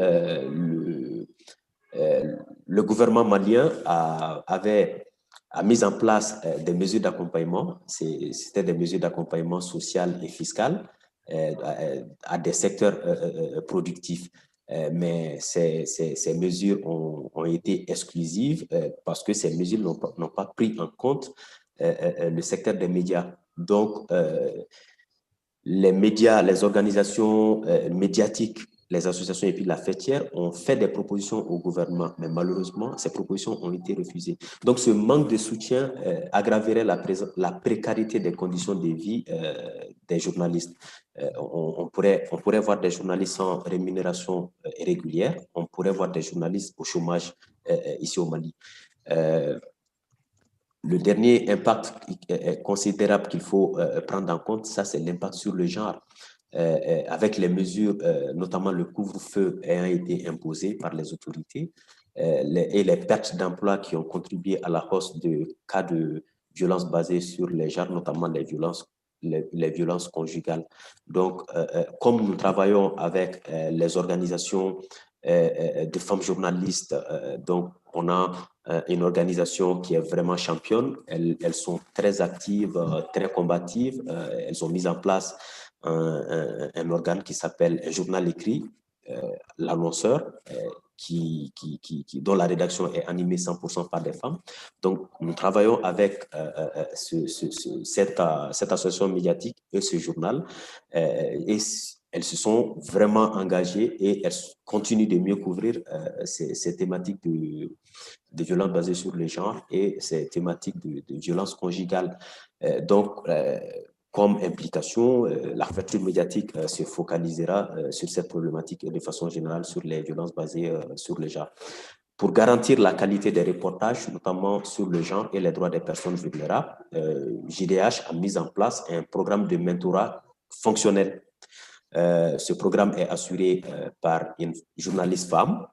le gouvernement malien a mis en place des mesures d'accompagnement. C'était des mesures d'accompagnement social et fiscal à des secteurs productifs. Mais ces mesures ont été exclusives parce que ces mesures n'ont pas pris en compte le secteur des médias. Donc, les médias, les organisations médiatiques, les associations et puis la fêtière ont fait des propositions au gouvernement, mais malheureusement, ces propositions ont été refusées. Donc, ce manque de soutien aggraverait la précarité des conditions de vie des journalistes. On pourrait voir des journalistes sans rémunération régulière, on pourrait voir des journalistes au chômage ici au Mali. Le dernier impact considérable qu'il faut prendre en compte, ça c'est l'impact sur le genre. Avec les mesures, notamment le couvre-feu ayant été imposé par les autorités et les pertes d'emplois qui ont contribué à la hausse de cas de violences basées sur les genres, notamment les violences conjugales. Donc, comme nous travaillons avec les organisations de femmes journalistes, donc on a une organisation qui est vraiment championne. Elles sont très actives, très combatives. Elles ont mis en place un organe qui s'appelle un journal écrit, l'annonceur, dont la rédaction est animée 100% par des femmes. Donc, nous travaillons avec cette association médiatique et ce journal. Et elles se sont vraiment engagées et elles continuent de mieux couvrir ces thématiques de violences basées sur le genre et ces thématiques de violences conjugales. Comme implication, la couverture médiatique se focalisera sur cette problématique et de façon générale sur les violences basées sur le genre. Pour garantir la qualité des reportages, notamment sur le genre et les droits des personnes vulnérables, JDH a mis en place un programme de mentorat fonctionnel. Ce programme est assuré par une journaliste femme,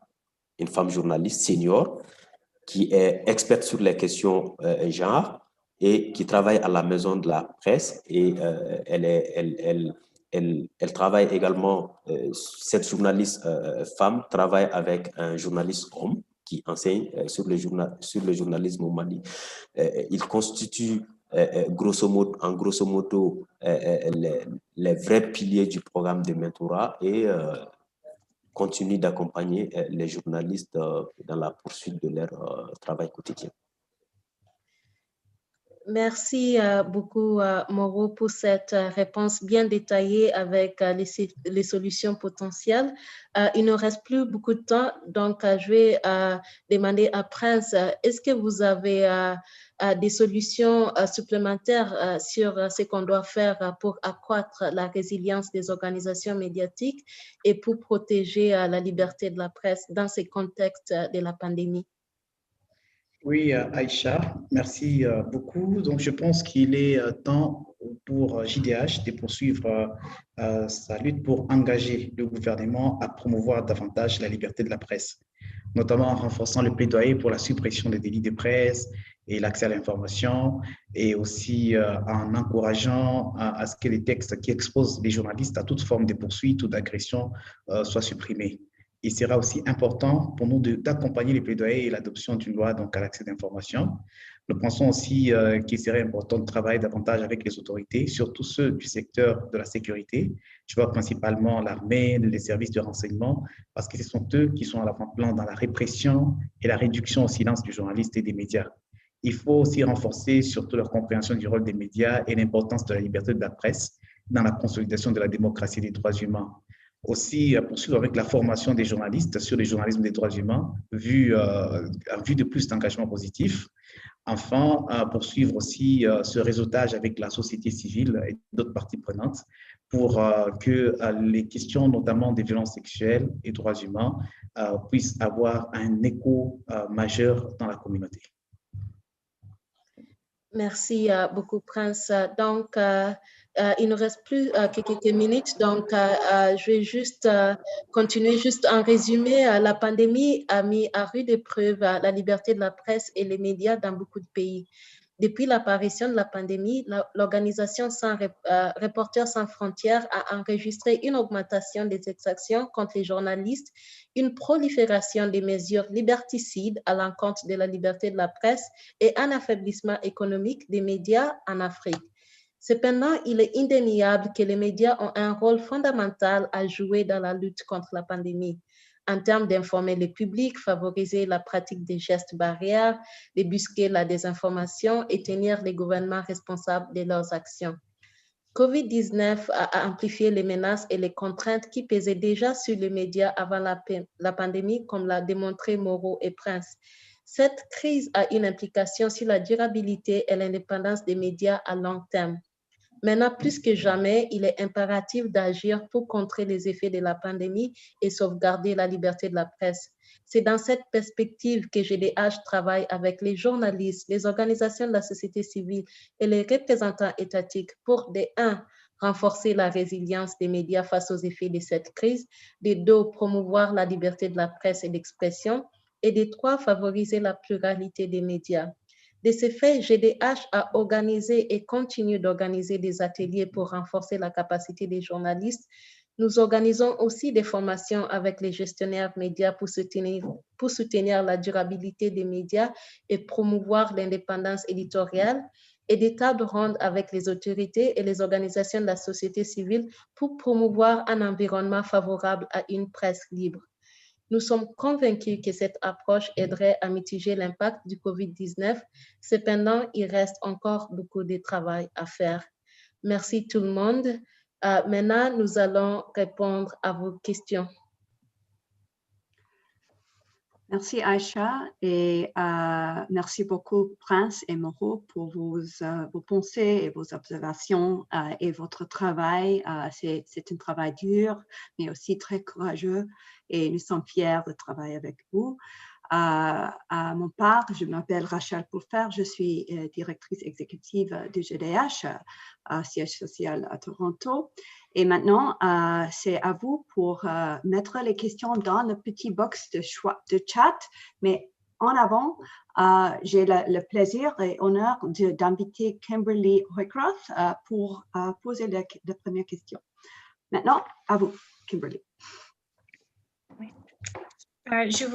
une femme journaliste senior, qui est experte sur les questions genre et qui travaille à la maison de la presse. Et elle travaille également, cette journaliste femme travaille avec un journaliste homme qui enseigne sur le journalisme au Mali. Il constitue grosso modo les vrais piliers du programme de mentorat et continue d'accompagner les journalistes dans la poursuite de leur travail quotidien. Merci beaucoup, Mauro, pour cette réponse bien détaillée avec les solutions potentielles. Il ne reste plus beaucoup de temps, donc je vais demander à Prince, est-ce que vous avez des solutions supplémentaires sur ce qu'on doit faire pour accroître la résilience des organisations médiatiques et pour protéger la liberté de la presse dans ce contexte de la pandémie? Oui, Aïcha, merci beaucoup. Donc, je pense qu'il est temps pour JDH de poursuivre sa lutte pour engager le gouvernement à promouvoir davantage la liberté de la presse, notamment en renforçant le plaidoyer pour la suppression des délits de presse et l'accès à l'information, et aussi en encourageant à ce que les textes qui exposent les journalistes à toute forme de poursuite ou d'agression soient supprimés. Il sera aussi important pour nous d'accompagner les plaidoyers et l'adoption d'une loi donc à l'accès d'information. Nous pensons aussi qu'il serait important de travailler davantage avec les autorités, surtout ceux du secteur de la sécurité. Je vois principalement l'armée, les services de renseignement, parce que ce sont eux qui sont à l'avant-plan dans la répression et la réduction au silence du journaliste et des médias. Il faut aussi renforcer surtout leur compréhension du rôle des médias et l'importance de la liberté de la presse dans la consolidation de la démocratie et des droits humains. Aussi, poursuivre avec la formation des journalistes sur le journalisme des droits humains, en vue de plus d'engagement positif. Enfin, poursuivre aussi ce réseautage avec la société civile et d'autres parties prenantes pour que les questions, notamment des violences sexuelles et droits humains, puissent avoir un écho majeur dans la communauté. Merci beaucoup, Prince. Donc, il ne reste plus que quelques minutes, donc je vais juste continuer juste en résumé. La pandémie a mis à rude épreuve la liberté de la presse et les médias dans beaucoup de pays. Depuis l'apparition de la pandémie, l'organisation Reporters sans frontières a enregistré une augmentation des exactions contre les journalistes, une prolifération des mesures liberticides à l'encontre de la liberté de la presse et un affaiblissement économique des médias en Afrique. Cependant, il est indéniable que les médias ont un rôle fondamental à jouer dans la lutte contre la pandémie, en termes d'informer le public, favoriser la pratique des gestes barrières, débusquer la désinformation et tenir les gouvernements responsables de leurs actions. COVID-19 a amplifié les menaces et les contraintes qui pesaient déjà sur les médias avant la pandémie, comme l'a démontré Moreau et Prince. Cette crise a une implication sur la durabilité et l'indépendance des médias à long terme. Maintenant, plus que jamais, il est impératif d'agir pour contrer les effets de la pandémie et sauvegarder la liberté de la presse. C'est dans cette perspective que GDH travaille avec les journalistes, les organisations de la société civile et les représentants étatiques pour, de 1, renforcer la résilience des médias face aux effets de cette crise, de 2, promouvoir la liberté de la presse et d'expression, et de 3, favoriser la pluralité des médias. De ce fait, GDH a organisé et continue d'organiser des ateliers pour renforcer la capacité des journalistes. Nous organisons aussi des formations avec les gestionnaires médias pour soutenir la durabilité des médias et promouvoir l'indépendance éditoriale, et des tables rondes avec les autorités et les organisations de la société civile pour promouvoir un environnement favorable à une presse libre. Nous sommes convaincus que cette approche aiderait à mitiger l'impact du COVID-19. Cependant, il reste encore beaucoup de travail à faire. Merci tout le monde. Maintenant, nous allons répondre à vos questions. Merci Aïcha et merci beaucoup Prince et Moreau pour vos pensées et vos observations et votre travail. C'est un travail dur mais aussi très courageux et nous sommes fiers de travailler avec vous. À mon part, je m'appelle Rachel Pulfer, je suis directrice exécutive de GDH, siège social à Toronto. Et maintenant, c'est à vous pour mettre les questions dans le petit box de chat. Mais en avant, j'ai le plaisir et honneur d'inviter Kimberly Hoycroft pour poser la première question. Maintenant, à vous, Kimberly. Oui. Je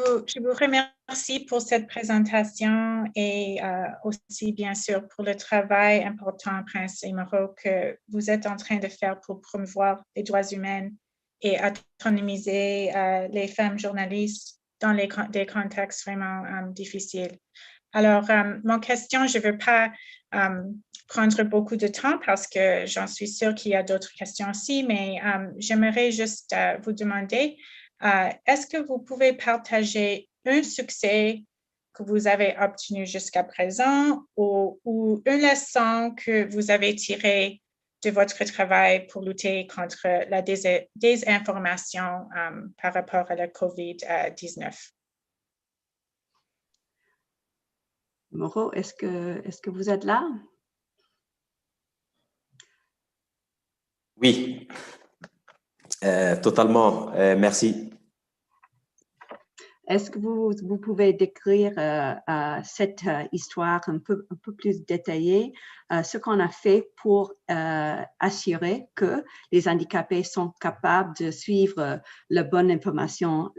vous remercie pour cette présentation et aussi, bien sûr, pour le travail important, Prince et Moreau, que vous êtes en train de faire pour promouvoir les droits humains et autonomiser les femmes journalistes dans des contextes vraiment difficiles. Alors, mon question, je ne veux pas prendre beaucoup de temps parce que j'en suis sûre qu'il y a d'autres questions aussi, mais j'aimerais juste vous demander, est-ce que vous pouvez partager un succès que vous avez obtenu jusqu'à présent ou une leçon que vous avez tirée de votre travail pour lutter contre la désinformation par rapport à la COVID-19? Moreau, est-ce que vous êtes là? Oui, totalement. Merci. Est-ce que vous pouvez décrire cette histoire un peu plus détaillée, ce qu'on a fait pour assurer que les handicapés sont capables de suivre la bonne information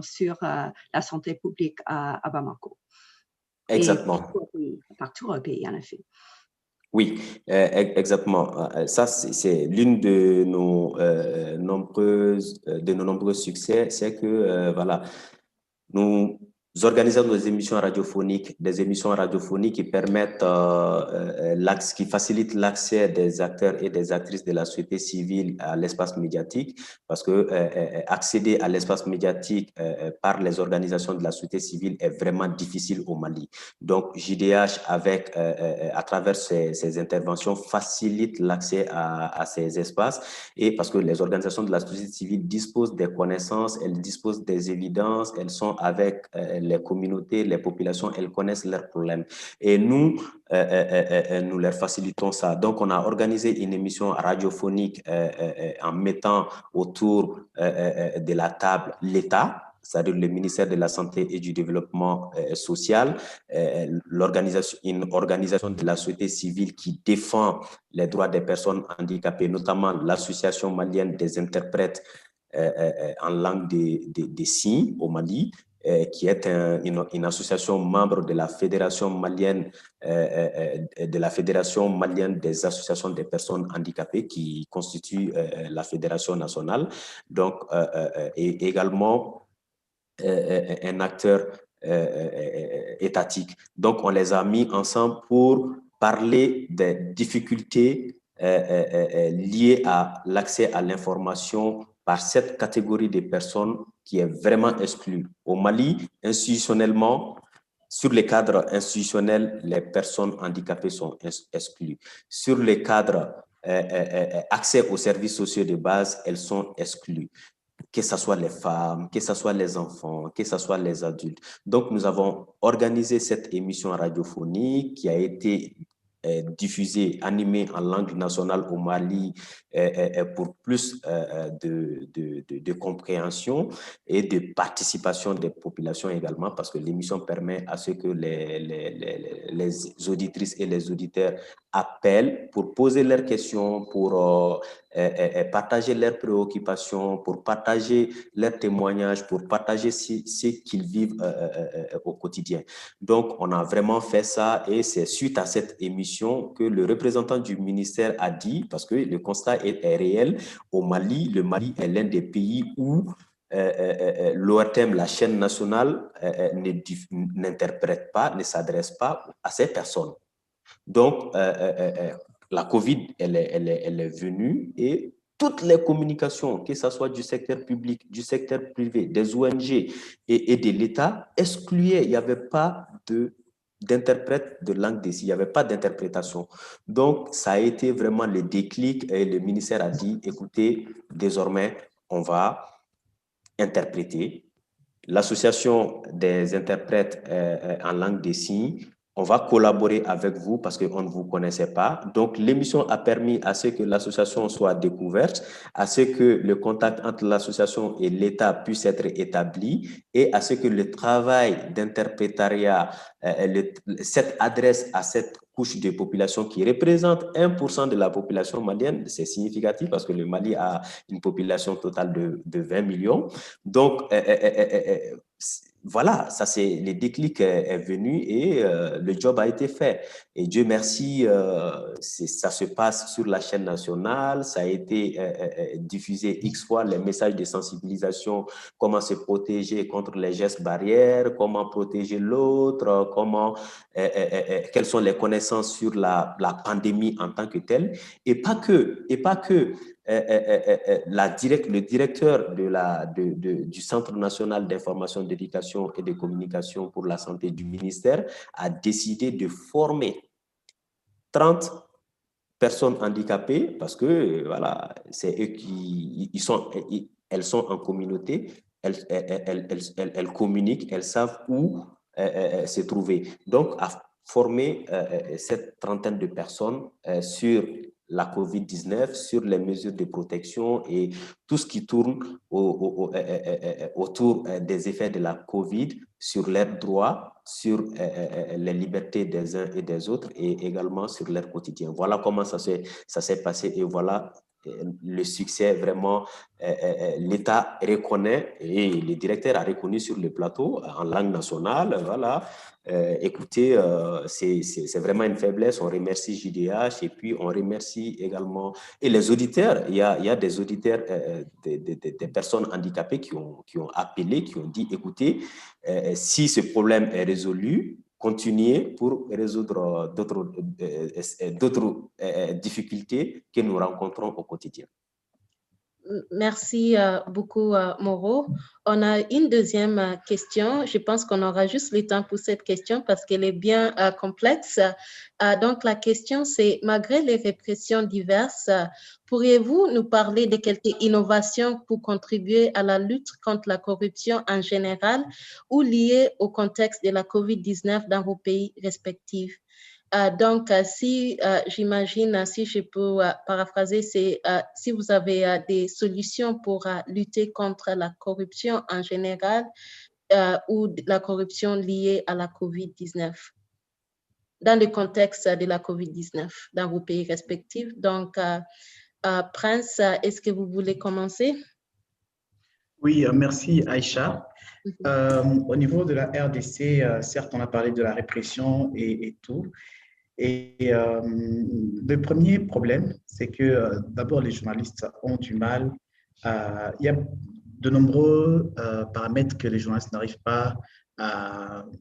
sur la santé publique à Bamako? Exactement. Partout au pays, en effet. Oui, exactement. Ça, c'est l'une de nos nombreux succès, c'est que voilà, nous organisons des émissions radiophoniques qui permettent, qui facilitent l'accès des acteurs et des actrices de la société civile à l'espace médiatique, parce que accéder à l'espace médiatique par les organisations de la société civile est vraiment difficile au Mali. Donc, JDH, à travers ces interventions, facilite l'accès à ces espaces, et parce que les organisations de la société civile disposent des connaissances, elles disposent des évidences, elles sont avec les communautés, les populations, elles connaissent leurs problèmes. Et nous, nous leur facilitons ça. Donc, on a organisé une émission radiophonique en mettant autour de la table l'État, c'est-à-dire le ministère de la Santé et du Développement social, une organisation de la société civile qui défend les droits des personnes handicapées, notamment l'Association malienne des interprètes en langue des signes au Mali, qui est une association membre de la Fédération malienne des associations des personnes handicapées, qui constitue la Fédération nationale. Donc, et également un acteur étatique. Donc, on les a mis ensemble pour parler des difficultés liées à l'accès à l'information par cette catégorie de personnes qui est vraiment exclue. Au Mali, institutionnellement, sur les cadres institutionnels, les personnes handicapées sont exclues. Sur les cadres accès aux services sociaux de base, elles sont exclues. Que ce soit les femmes, que ce soit les enfants, que ce soit les adultes. Donc, nous avons organisé cette émission radiophonique qui a été diffusée, animée en langue nationale au Mali pour plus de compréhension et de participation des populations également, parce que l'émission permet à ce que les auditrices et les auditeurs appellent pour poser leurs questions, pour partager leurs préoccupations, pour partager leurs témoignages, pour partager ce qu'ils vivent au quotidien. Donc, on a vraiment fait ça et c'est suite à cette émission que le représentant du ministère a dit, parce que le constat est réel, au Mali, le Mali est l'un des pays où l'ORTM, la chaîne nationale, n'interprète pas, ne s'adresse pas à ces personnes. Donc, la COVID, elle est venue et toutes les communications, que ce soit du secteur public, du secteur privé, des ONG et de l'État, excluaient. Il n'y avait pas d'interprète de langue des signes, il n'y avait pas d'interprétation. Donc, ça a été vraiment le déclic et le ministère a dit, écoutez, désormais, on va interpréter. L'association des interprètes en langue des signes, on va collaborer avec vous parce qu'on ne vous connaissait pas. Donc, l'émission a permis à ce que l'association soit découverte, à ce que le contact entre l'association et l'État puisse être établi et à ce que le travail d'interprétariat, cette adresse à cette couche de population qui représente 1% de la population malienne, c'est significatif parce que le Mali a une population totale de 20 millions. Donc, voilà, ça c'est le déclic est venu et le job a été fait. Et Dieu merci, ça se passe sur la chaîne nationale, ça a été diffusé X fois, les messages de sensibilisation, comment se protéger contre les gestes barrières, comment protéger l'autre, quelles sont les connaissances sur la pandémie en tant que telle, et pas que. Le directeur du Centre national d'information, d'éducation et de communication pour la santé du ministère a décidé de former 30 personnes handicapées parce que voilà, c'est eux elles sont en communauté, elles communiquent, elles savent où se trouver. Donc, à former cette trentaine de personnes sur la COVID-19, sur les mesures de protection et tout ce qui tourne autour des effets de la COVID, sur leurs droits, sur les libertés des uns et des autres et également sur leur quotidien. Voilà comment ça s'est passé et voilà le succès vraiment. L'État reconnaît et le directeur a reconnu sur le plateau en langue nationale, voilà. Écoutez, c'est vraiment une faiblesse. On remercie JDH et puis on remercie également et les auditeurs. Il y a des auditeurs, des personnes handicapées qui ont appelé, qui ont dit, écoutez, si ce problème est résolu, continuez pour résoudre d'autres difficultés que nous rencontrons au quotidien. Merci beaucoup, Moreau. On a une deuxième question. Je pense qu'on aura juste le temps pour cette question parce qu'elle est bien complexe. Donc, la question, c'est, malgré les répressions diverses, pourriez-vous nous parler de quelques innovations pour contribuer à la lutte contre la corruption en général ou liées au contexte de la COVID-19 dans vos pays respectifs? Donc, si j'imagine, si je peux paraphraser, c'est si vous avez des solutions pour lutter contre la corruption en général ou la corruption liée à la COVID-19, dans le contexte de la COVID-19 dans vos pays respectifs. Donc, Prince, est-ce que vous voulez commencer? Oui, merci Aïcha. Au niveau de la RDC, certes, on a parlé de la répression et tout. Et le premier problème, c'est que d'abord, les journalistes ont du mal. Il y a de nombreux paramètres que les journalistes n'arrivent pas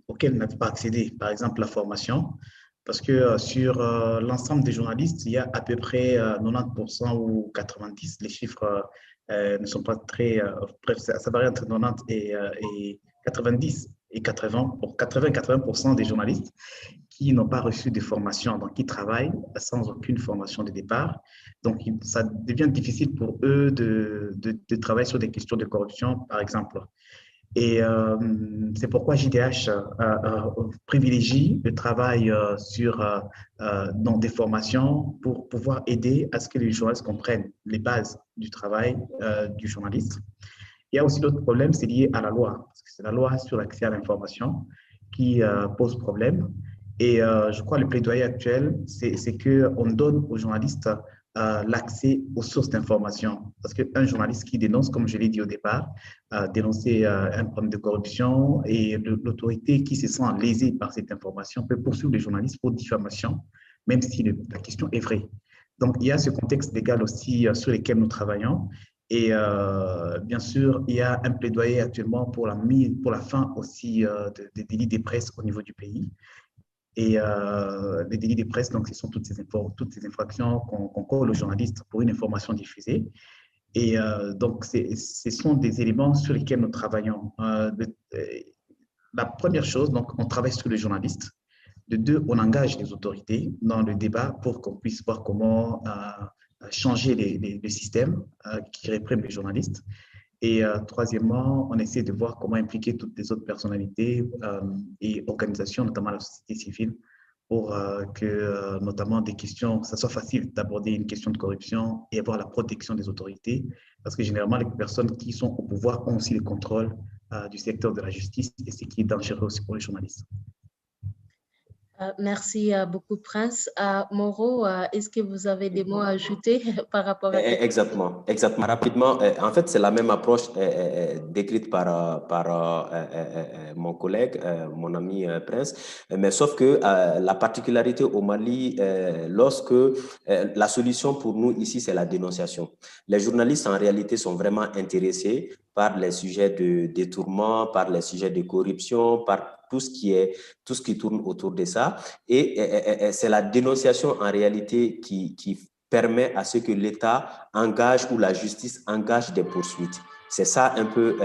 auxquels ils n'arrivent pas à accéder. Par exemple, la formation. Parce que sur l'ensemble des journalistes, il y a à peu près 90% ou 90%. Les chiffres ne sont pas très... bref, ça varie entre 90 et 90 et 80. Pour 80% des journalistes qui n'ont pas reçu de formation, donc qui travaillent sans aucune formation de départ. Donc, ça devient difficile pour eux de travailler sur des questions de corruption, par exemple. Et c'est pourquoi JDH privilégie le travail dans des formations pour pouvoir aider à ce que les journalistes comprennent les bases du travail du journaliste. Il y a aussi d'autres problèmes, c'est lié à la loi, parce que c'est la loi sur l'accès à l'information qui pose problème. Et je crois que le plaidoyer actuel, c'est qu'on donne aux journalistes l'accès aux sources d'information. Parce qu'un journaliste qui dénonce, comme je l'ai dit au départ, dénoncer un problème de corruption et l'autorité qui se sent lésée par cette information peut poursuivre les journalistes pour diffamation, même si la question est vraie. Donc, il y a ce contexte légal aussi sur lequel nous travaillons. Et bien sûr, il y a un plaidoyer actuellement pour la fin aussi des délits des presses au niveau du pays. Et les délits de presse, donc, ce sont toutes ces infractions qu'on colle aux journalistes pour une information diffusée. Et donc, ce sont des éléments sur lesquels nous travaillons. La première chose, donc, on travaille sur les journalistes. De deux, on engage les autorités dans le débat pour qu'on puisse voir comment changer les systèmes qui répriment les journalistes. Et troisièmement, on essaie de voir comment impliquer toutes les autres personnalités et organisations, notamment la société civile, pour que notamment des questions, ça soit facile d'aborder une question de corruption et avoir la protection des autorités, parce que généralement, les personnes qui sont au pouvoir ont aussi le contrôle du secteur de la justice, et ce qui est dangereux aussi pour les journalistes. Merci beaucoup, Prince. Moreau, est-ce que vous avez des mots à ajouter par rapport à... Exactement. Rapidement, en fait, c'est la même approche décrite par mon collègue, mon ami Prince, mais sauf que la particularité au Mali, la solution pour nous ici, c'est la dénonciation. Les journalistes, en réalité, sont vraiment intéressés par les sujets de détournement, par les sujets de corruption, par tout ce qui tourne autour de ça. Et c'est la dénonciation en réalité qui permet à ce que l'État engage ou la justice engage des poursuites. C'est ça un peu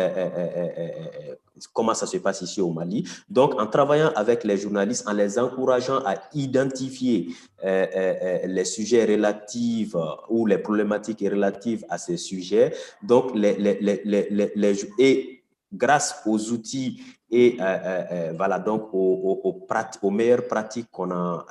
comment ça se passe ici au Mali. Donc, en travaillant avec les journalistes, en les encourageant à identifier les sujets relatifs ou les problématiques relatives à ces sujets, donc et grâce aux outils et voilà, donc aux meilleures pratiques qu'on a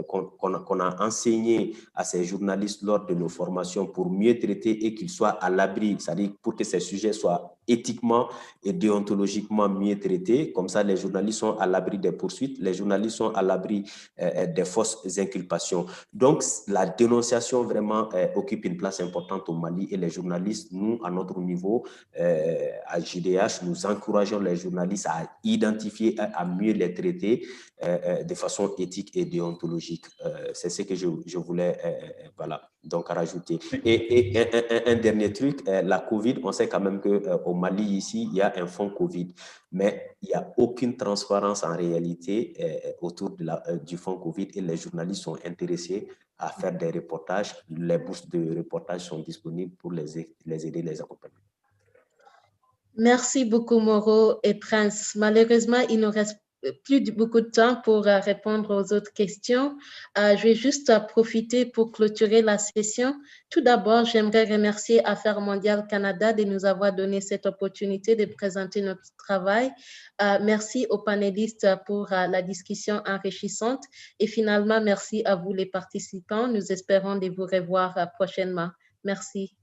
qu'on a enseigné à ces journalistes lors de nos formations pour mieux traiter et qu'ils soient à l'abri, c'est-à-dire pour que ces sujets soient éthiquement et déontologiquement mieux traités. Comme ça, les journalistes sont à l'abri des poursuites, les journalistes sont à l'abri des fausses inculpations. Donc, la dénonciation vraiment occupe une place importante au Mali et les journalistes, nous, à notre niveau, à JDH, nous encourageons les journalistes à identifier, à mieux les traiter de façon éthique et déontologique. C'est ce que je voulais voilà, donc rajouter. Et un dernier truc, la COVID, on sait quand même qu'au Mali, ici, il y a un fonds COVID, mais il n'y a aucune transparence en réalité autour du fonds COVID et les journalistes sont intéressés à faire des reportages. Les bourses de reportage sont disponibles pour les aider, les accompagner. Merci beaucoup, Moreau et Prince. Malheureusement, il nous reste plus beaucoup de temps pour répondre aux autres questions. Je vais juste profiter pour clôturer la session. Tout d'abord, j'aimerais remercier Affaires mondiales Canada de nous avoir donné cette opportunité de présenter notre travail. Merci aux panélistes pour la discussion enrichissante. Et finalement, merci à vous les participants. Nous espérons de vous revoir prochainement. Merci.